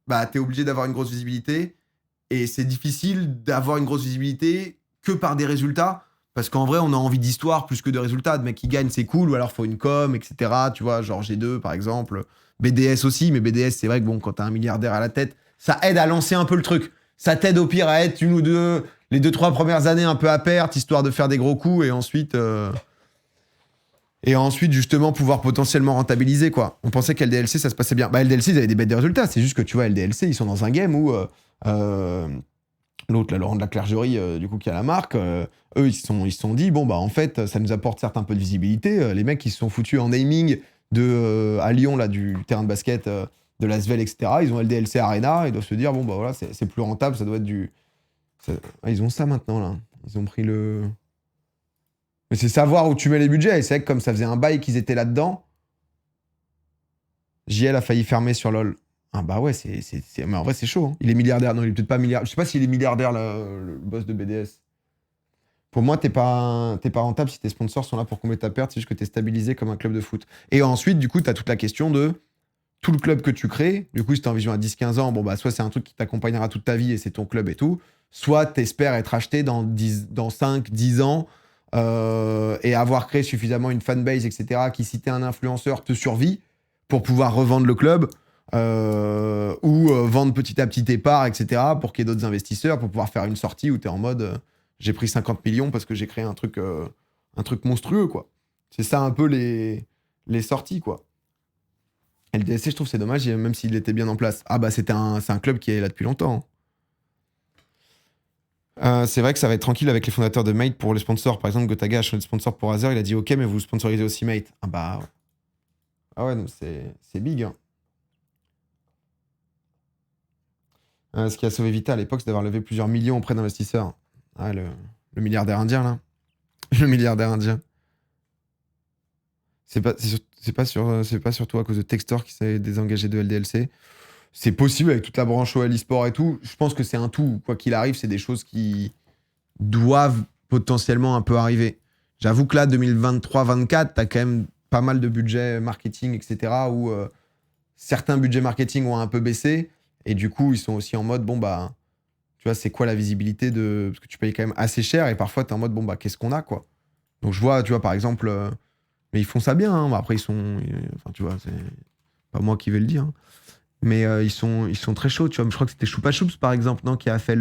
Speaker 1: bah, tu es obligé d'avoir une grosse visibilité. Et c'est difficile d'avoir une grosse visibilité que par des résultats. Parce qu'en vrai, on a envie d'histoire plus que de résultats. De mecs qui gagnent, c'est cool. Ou alors, il faut une com, etc. Tu vois, genre G2, par exemple. BDS aussi. Mais BDS, c'est vrai que bon, quand t'as un milliardaire à la tête, ça aide à lancer un peu le truc. Ça t'aide au pire à être une ou deux, les 2-3 premières années un peu à perte, histoire de faire des gros coups. Et ensuite, justement, pouvoir potentiellement rentabiliser, quoi. On pensait qu'LDLC, ça se passait bien. Bah, LDLC, ils avaient des bêtes de résultats. C'est juste que, tu vois, LDLC, ils sont dans un game où l'autre, là, Laurent de la Clergerie, du coup, qui a la marque, eux, ils se sont dit, bon, bah, en fait, ça nous apporte certes un peu de visibilité. Les mecs, ils se sont foutus en naming à Lyon, là, du terrain de basket de l'Asvel, etc. Ils ont LDLC Arena. Ils doivent se dire, bon, bah, voilà, c'est plus rentable, ça doit être du... Ah, ils ont ça maintenant, là. Ils ont pris le... Mais c'est savoir où tu mets les budgets. Et c'est vrai que comme ça faisait un bail qu'ils étaient là-dedans, JL a failli fermer sur LoL. Ah bah ouais, mais en vrai, c'est chaud. Hein. Il est milliardaire. Non, il est peut-être pas milliardaire. Je sais pas s'il est milliardaire, le boss de BDS. Pour moi, t'es pas rentable si tes sponsors sont là pour combler ta perte. C'est juste que t'es stabilisé comme un club de foot. Et ensuite, du coup, t'as toute la question de tout le club que tu crées. Du coup, si t'es en vision à 10-15 ans, bon bah soit c'est un truc qui t'accompagnera toute ta vie et c'est ton club et tout. Soit t'espères être acheté dans 5-10 ans et avoir créé suffisamment une fanbase, etc., qui, si t'es un influenceur, te survit pour pouvoir revendre le club ou vendre petit à petit tes parts, etc., pour qu'il y ait d'autres investisseurs, pour pouvoir faire une sortie où t'es en mode j'ai pris 50 millions parce que j'ai créé un truc monstrueux, quoi. C'est ça un peu les sorties, quoi. LDSC, je trouve c'est dommage, même s'il était bien en place. Ah bah c'est un club qui est là depuis longtemps. C'est vrai que ça va être tranquille avec les fondateurs de Mate pour les sponsors. Par exemple, Gotaga a changé de sponsor pour Razer, il a dit ok, mais vous sponsorisez aussi Mate. Ah bah... Ah ouais, c'est big. Hein. Ce qui a sauvé Vita à l'époque, c'est d'avoir levé plusieurs millions auprès d'investisseurs. Ah, le milliardaire indien, là. Le milliardaire indien. C'est pas surtout à cause de Textor qui s'est désengagé de LDLC. C'est possible avec toute la branche OL e-sport et tout. Je pense que c'est un tout. Quoi qu'il arrive, c'est des choses qui doivent potentiellement un peu arriver. J'avoue que là, 2023-24, t'as quand même pas mal de budget marketing, etc. où certains budgets marketing ont un peu baissé. Et du coup, ils sont aussi en mode, bon, bah, tu vois, c'est quoi la visibilité de... Parce que tu payes quand même assez cher et parfois, t'es en mode, bon, bah, qu'est-ce qu'on a, quoi. Donc, je vois, tu vois, par exemple... mais ils font ça bien, hein. Après, enfin, tu vois, c'est pas moi qui vais le dire. Hein. Mais ils sont très chauds, tu vois. Je crois que c'était Choupa Choups, par exemple, non, qui a fait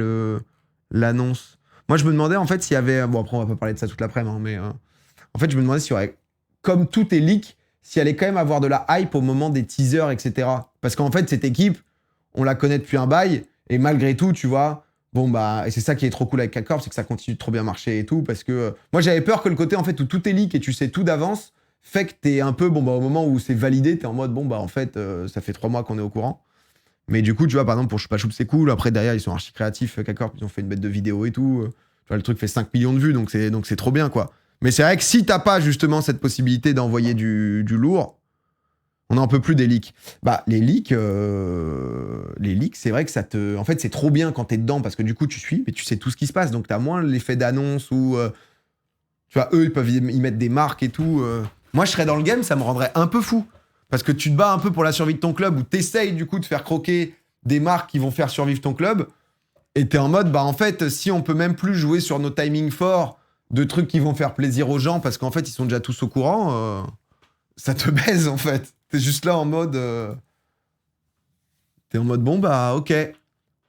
Speaker 1: l'annonce. Moi, je me demandais, en fait, s'il y avait... Bon, après, on va pas parler de ça toute l'après-midi, hein, mais... En fait, je me demandais s'il y aurait... Comme tout est leak, s'il allait quand même avoir de la hype au moment des teasers, etc. Parce qu'en fait, cette équipe, on la connaît depuis un bail, et malgré tout, tu vois... Bon, bah... Et c'est ça qui est trop cool avec K-Corp, c'est que ça continue de trop bien marcher et tout, parce que... moi, j'avais peur que le côté, en fait, où tout est leak et tu sais tout d'avance, fait que t'es un peu... Bon, bah, au moment où c'est validé, t'es en mode, bon, bah, en fait, ça fait 3 mois qu'on est au courant. Mais du coup, tu vois, par exemple, pour Choupa Choups, c'est cool. Après, derrière, ils sont archi créatifs, K-Corp, ils ont fait une bête de vidéos et tout. Tu vois, le truc fait 5 millions de vues, donc c'est trop bien, quoi. Mais c'est vrai que si t'as pas justement cette possibilité d'envoyer du lourd, on n'en peut plus des leaks. Bah, les leaks, c'est vrai que ça te... En fait, c'est trop bien quand t'es dedans, parce que du coup, tu suis, mais tu sais tout ce qui se passe. Donc, t'as moins l'effet d'annonce où... tu vois, eux, ils peuvent y mettre des marques et tout. Moi, je serais dans le game, ça me rendrait un peu fou. Parce que tu te bats un peu pour la survie de ton club, ou t'essayes du coup de faire croquer des marques qui vont faire survivre ton club, et t'es en mode, bah en fait, si on peut même plus jouer sur nos timings forts de trucs qui vont faire plaisir aux gens, parce qu'en fait, ils sont déjà tous au courant, ça te baise en fait. T'es juste là en mode... T'es en mode, bon bah ok,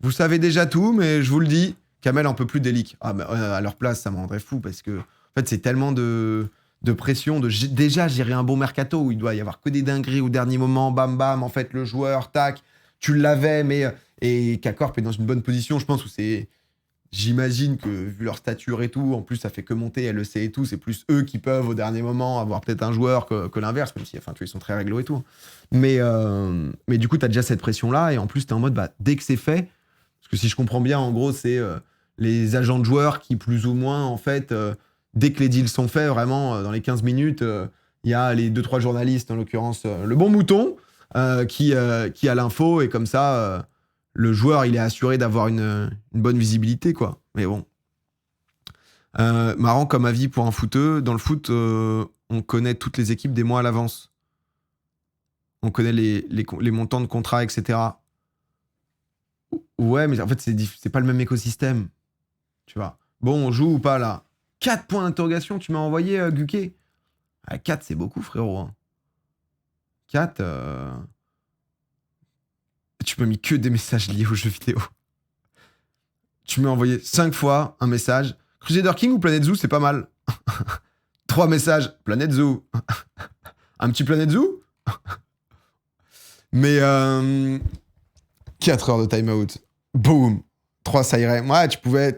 Speaker 1: vous savez déjà tout, mais je vous le dis, Kamel en peut plus des leaks. Ah, bah, à leur place, ça me rendrait fou, parce que en fait, c'est tellement de pression, déjà gérer un bon mercato où il doit y avoir que des dingueries au dernier moment, bam bam, en fait le joueur, tac, tu l'avais, mais... Et K-Corp est dans une bonne position, je pense, où c'est... J'imagine que, vu leur stature et tout, en plus ça fait que monter, LEC et tout, c'est plus eux qui peuvent au dernier moment avoir peut-être un joueur que l'inverse, même si, enfin, tu vois, ils sont très réglo et tout. Mais du coup, t'as déjà cette pression-là, et en plus, t'es en mode, bah, dès que c'est fait, parce que si je comprends bien, en gros, c'est les agents de joueurs qui, plus ou moins, en fait... dès que les deals sont faits, vraiment, dans les 15 minutes, il y a les 2-3 journalistes, en l'occurrence le bon mouton, qui a l'info, et comme ça, le joueur, il est assuré d'avoir une bonne visibilité, quoi. Mais bon. Marrant comme avis pour un footeux. Dans le foot, on connaît toutes les équipes des mois à l'avance. On connaît les montants de contrats, etc. Ouais, mais en fait, c'est pas le même écosystème. Tu vois. Bon, on joue ou pas là? 4 points d'interrogation, tu m'as envoyé, Guquet. 4, c'est beaucoup, frérot. Hein. 4, tu m'as mis que des messages liés aux jeux vidéo. Tu m'as envoyé 5 fois un message. Crusader King ou Planet Zoo, c'est pas mal. 3 messages. Planet Zoo. Un petit Planet Zoo. Mais 4 heures de timeout. Boum. 3, ça irait. Ouais, tu pouvais.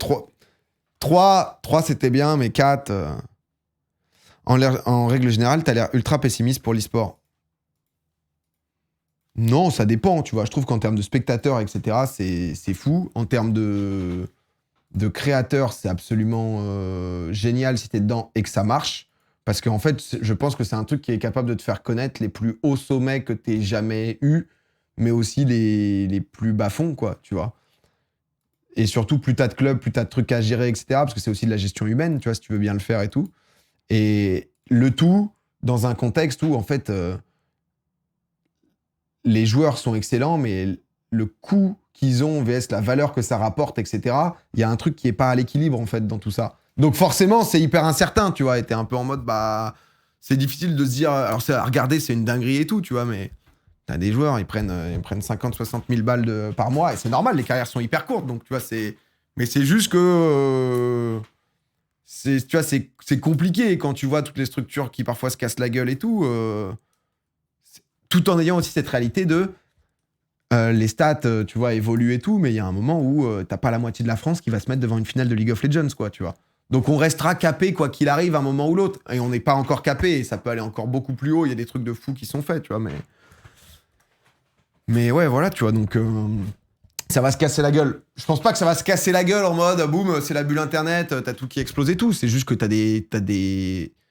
Speaker 1: 3 c'était bien, mais 4. En règle générale, t'as l'air ultra pessimiste pour l'e-sport. Non, ça dépend, tu vois. Je trouve qu'en termes de spectateurs, etc., c'est fou. En termes de créateurs, c'est absolument génial si t'es dedans et que ça marche. Parce qu'en fait, je pense que c'est un truc qui est capable de te faire connaître les plus hauts sommets que t'aies jamais eu, mais aussi les plus bas-fonds, quoi, tu vois. Et surtout, plus t'as de clubs, plus t'as de trucs à gérer, etc., parce que c'est aussi de la gestion humaine, tu vois, si tu veux bien le faire et tout. Et le tout dans un contexte où, en fait, les joueurs sont excellents, mais le coût qu'ils ont vs la valeur que ça rapporte, etc., il y a un truc qui est pas à l'équilibre, en fait, dans tout ça. Donc forcément, c'est hyper incertain, tu vois, et t'es un peu en mode, bah, c'est difficile de se dire, alors regarder, c'est une dinguerie et tout, tu vois, mais t'as des joueurs, ils prennent 50, 60 000 balles par mois, et c'est normal, les carrières sont hyper courtes, donc tu vois, mais c'est juste que... tu vois, c'est compliqué quand tu vois toutes les structures qui parfois se cassent la gueule et tout, tout en ayant aussi cette réalité de les stats, tu vois, évoluent et tout, mais il y a un moment où t'as pas la moitié de la France qui va se mettre devant une finale de League of Legends, quoi, tu vois. Donc on restera capé quoi qu'il arrive à un moment ou l'autre. Et on n'est pas encore capé, et ça peut aller encore beaucoup plus haut, il y a des trucs de fous qui sont faits, tu vois, mais ouais, voilà, tu vois, donc ça va se casser la gueule. Je pense pas que ça va se casser la gueule en mode, boum, c'est la bulle internet, t'as tout qui explose et tout. C'est juste que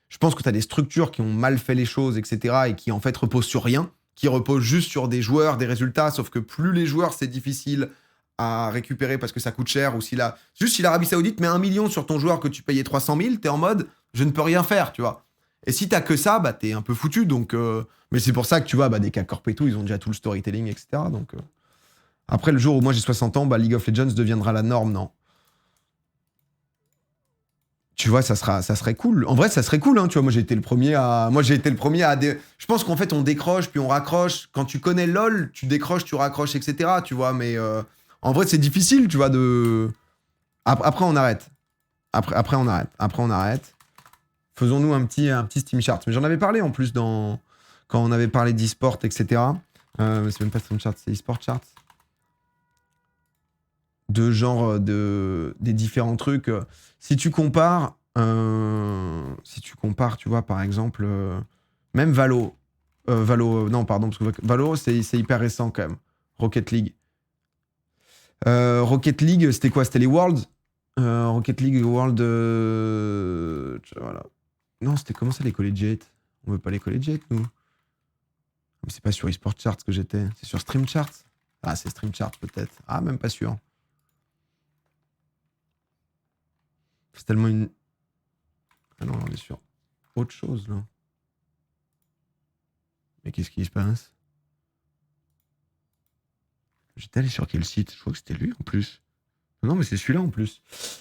Speaker 1: je pense que t'as des structures qui ont mal fait les choses, etc., et qui en fait reposent sur rien, qui reposent juste sur des joueurs, des résultats, sauf que plus les joueurs, c'est difficile à récupérer parce que ça coûte cher, ou juste si l'Arabie Saoudite met 1 million sur ton joueur que tu payais 300 000, t'es en mode, je ne peux rien faire, tu vois. Et si t'as que ça, bah t'es un peu foutu, donc... Mais c'est pour ça que, tu vois, bah, des K-Corp et tout, ils ont déjà tout le storytelling, etc., donc... Après, le jour où moi j'ai 60 ans, bah, League of Legends deviendra la norme, non? Tu vois, ça serait cool. En vrai, ça serait cool, hein. Tu vois, moi j'ai été le premier à. Je pense qu'en fait, on décroche, puis on raccroche. Quand tu connais LoL, tu décroches, tu raccroches, etc. Tu vois, mais en vrai, c'est difficile, tu vois, de. Après, on arrête. Après, on arrête. Après, on arrête. Faisons-nous un petit Steam Chart. Mais j'en avais parlé en plus quand on avait parlé d'e-sport, etc. C'est même pas Steam Chart, c'est e-sport Chart. De genre des différents trucs. Si tu compares, tu vois, par exemple, même non, pardon, parce que Valo, c'est hyper récent quand même. Rocket League. Rocket League, c'était quoi? C'était les Worlds? Rocket League World. Voilà. Non, c'était comment ça les collegiate? On veut pas les collegiate, nous. Mais c'est pas sur eSport Charts que j'étais. C'est sur Stream Charts. Ah, c'est Stream Charts peut-être. Ah, même pas sûr. C'est tellement une. Ah non, on est sur autre chose, là. Mais qu'est-ce qui se passe? J'étais allé sur quel site? Je crois que c'était lui, en plus. Non, mais c'est celui-là, en plus.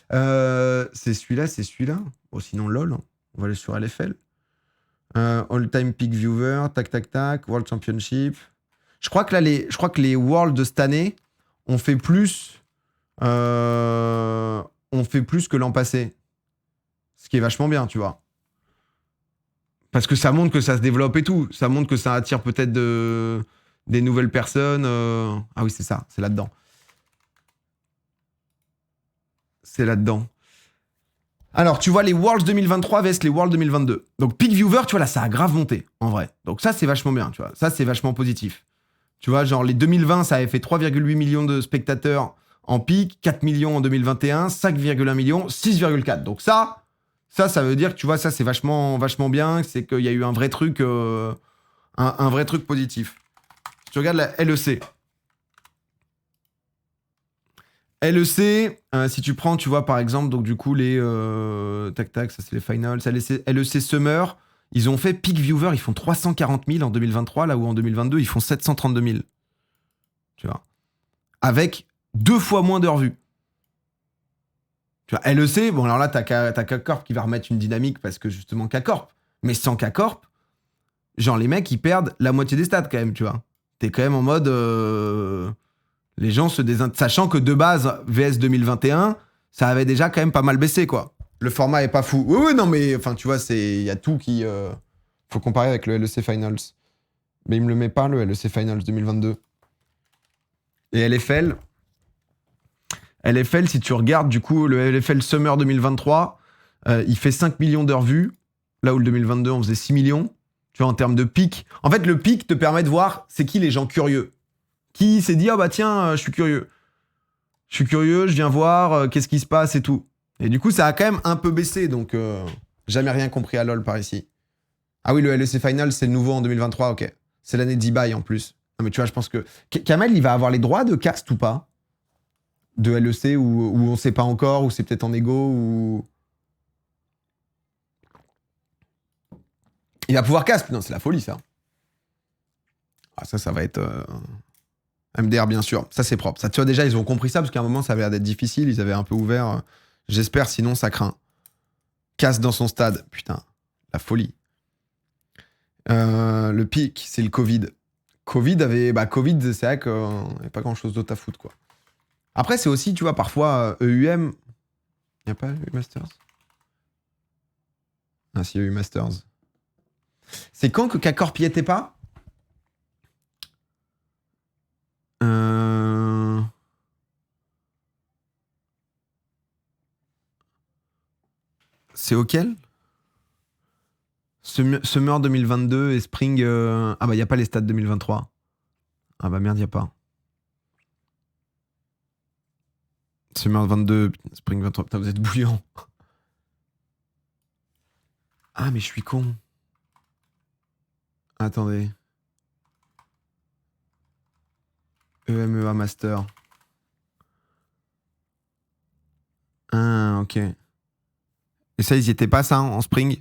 Speaker 1: C'est celui-là. Bon, sinon, LOL. On va aller sur LFL. All-time peak viewer, tac, tac, tac. World Championship. Je crois que les Worlds de cette année ont fait plus... que l'an passé. Ce qui est vachement bien, tu vois. Parce que ça montre que ça se développe et tout. Ça montre que ça attire peut-être des nouvelles personnes. Ah oui, c'est ça, c'est là-dedans. C'est là-dedans. Alors, tu vois les Worlds 2023 vs les Worlds 2022. Donc, peak viewer, tu vois, là, ça a grave monté, en vrai. Donc ça, c'est vachement bien, tu vois. Ça, c'est vachement positif. Tu vois, genre, les 2020, ça avait fait 3,8 millions de spectateurs en pic, 4 millions en 2021, 5,1 millions, 6,4. Donc ça veut dire que, tu vois, ça, c'est vachement, vachement bien. C'est qu'il y a eu un vrai truc, un vrai truc positif. Si tu regardes la LEC. LEC, si tu prends, tu vois, par exemple, donc du coup, les... tac, tac, ça c'est les finals. LEC Summer, ils ont fait peak viewer, ils font 340 000 en 2023, là où en 2022, ils font 732 000. Tu vois. Avec 2 fois moins d'heures vues. Tu vois, LEC, bon, alors là, t'as K-Corp qui va remettre une dynamique parce que justement K-Corp. Mais sans K-Corp, genre, les mecs, ils perdent la moitié des stats quand même, tu vois. T'es quand même en mode... les gens se sachant que de base, VS 2021, ça avait déjà quand même pas mal baissé, quoi. Le format est pas fou. Oui, oui, non, mais enfin, tu vois, il y a tout qui... faut comparer avec le LEC Finals. Mais il me le met pas, le LEC Finals 2022. Et LFL, si tu regardes, du coup, le LFL Summer 2023, il fait 5 millions d'heures vues, là où le 2022, on faisait 6 millions. Tu vois, en termes de pic. En fait, le pic te permet de voir c'est qui les gens curieux. Qui s'est dit, ah bah tiens, je suis curieux. Je suis curieux, je viens voir, qu'est-ce qui se passe et tout. Et du coup, ça a quand même un peu baissé, donc jamais rien compris à LoL par ici. Ah oui, le LEC Final, c'est le nouveau en 2023, ok. C'est l'année d'e-buy en plus. Non mais tu vois, je pense que... Kamel, il va avoir les droits de cast ou pas? De LEC, ou on sait pas encore, ou c'est peut-être en égo, ou... Il va pouvoir cast? Non, c'est la folie, ça. Ah, ça va être... MDR, bien sûr. Ça, c'est propre. Ça, tu vois, déjà, ils ont compris ça, parce qu'à un moment, ça avait l'air d'être difficile. Ils avaient un peu ouvert. J'espère, sinon, ça craint. Casse dans son stade. Putain, la folie. Le pic, c'est le Covid. Covid, c'est vrai qu'il n'y avait pas grand-chose d'autre à foutre, quoi. Après, c'est aussi, tu vois, parfois, EUM... Il n'y a pas EU Masters? Ah, si, EU Masters. C'est quand que K-Corp y était pas? C'est auquel? Summer 2022 et Spring... Ah bah, il n'y a pas les stats 2023. Ah bah merde, il n'y a pas. Summer 22, Spring 23. Putain, vous êtes bouillant. Ah, mais je suis con. Attendez. EMEA Master. Ah, ok. Et ça, ils y étaient pas, ça, en Spring?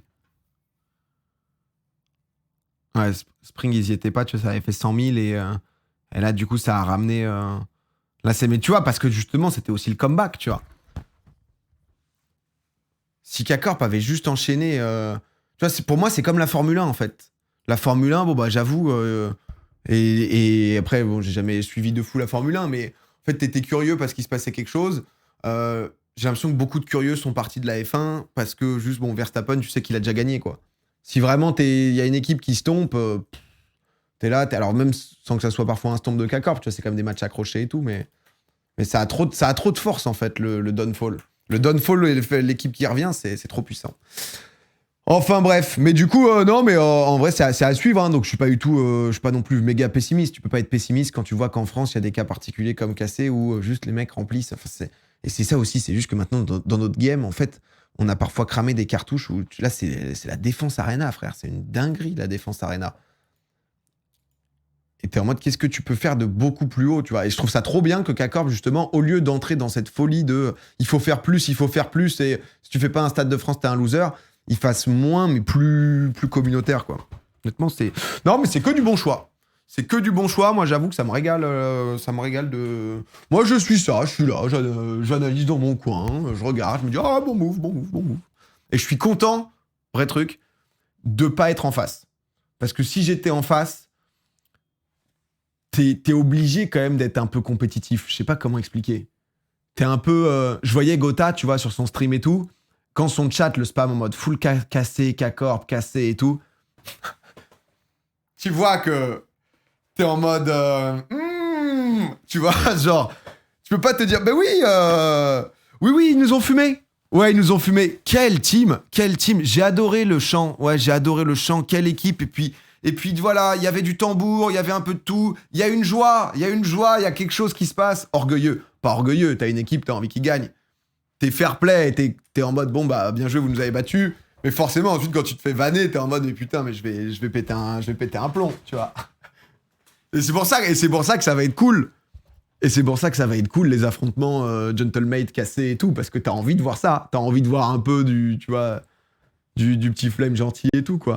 Speaker 1: Ouais, Spring, ils y étaient pas, tu vois, ça avait fait 100 000 et là, du coup, ça a ramené... Là, c'est... Mais tu vois, parce que justement, c'était aussi le comeback, tu vois. Si K-Corp avait juste enchaîné... Tu vois, pour moi, c'est comme la Formule 1, en fait. La Formule 1, bon, bah, j'avoue... Et après, bon, j'ai jamais suivi de fou la Formule 1, mais en fait, t'étais curieux parce qu'il se passait quelque chose. J'ai l'impression que beaucoup de curieux sont partis de la F1 parce que juste, bon, Verstappen, tu sais qu'il a déjà gagné, quoi. Si vraiment il y a une équipe qui se tombe, t'es là, alors même sans que ça soit parfois un stomp de K-Corp, tu vois, c'est quand même des matchs accrochés et tout, mais ça a trop de force, en fait, le downfall. Le downfall, l'équipe qui revient, c'est trop puissant. Enfin bref, mais du coup, non, mais en vrai, c'est à suivre, hein, donc je suis pas du tout, je suis pas non plus méga pessimiste. Tu peux pas être pessimiste quand tu vois qu'en France, il y a des cas particuliers comme Cassé où juste les mecs remplissent. Enfin, et c'est ça aussi, c'est juste que maintenant, dans notre game, en fait, on a parfois cramé des cartouches où, là, c'est la défense arena, frère. C'est une dinguerie, la défense arena. Et t'es en mode, qu'est-ce que tu peux faire de beaucoup plus haut, tu vois. Et je trouve ça trop bien que K-Corp, justement, au lieu d'entrer dans cette folie de il faut faire plus, et si tu fais pas un Stade de France, t'es un loser, il fasse moins, mais plus communautaire, quoi. Honnêtement, c'est... Non, mais c'est que du bon choix. C'est que du bon choix. Moi, j'avoue que ça me régale de... Moi, je suis ça, je suis là, j'analyse dans mon coin, je regarde, je me dis, ah, bon move. Et je suis content, vrai truc, de pas être en face. Parce que si j'étais en face, t'es obligé quand même d'être un peu compétitif. Je sais pas comment expliquer. T'es un peu... je voyais Gotha, tu vois, sur son stream et tout, quand son chat le spam en mode full cassé, K-Corp, cassé et tout, tu vois que t'es en mode... tu vois, genre, tu peux pas te dire, ben oui, ils nous ont fumé. Ouais, ils nous ont fumé. Quelle team. J'ai adoré le chant. Ouais, j'ai adoré le chant. Quelle équipe. Et puis voilà, il y avait du tambour, il y avait un peu de tout. Il y a une joie, il y a quelque chose qui se passe. Orgueilleux. Pas orgueilleux, t'as une équipe, t'as envie qu'ils gagnent. T'es fair play, t'es en mode, bon, bah, bien joué, vous nous avez battus. Mais forcément, ensuite, quand tu te fais vanner, t'es en mode, mais putain, mais je vais péter un plomb, tu vois. Et c'est pour ça que ça va être cool. Et c'est pour ça que ça va être cool, les affrontements Gentlemate cassés et tout, parce que t'as envie de voir ça. T'as envie de voir un peu du, tu vois, du petit flame gentil et tout, quoi.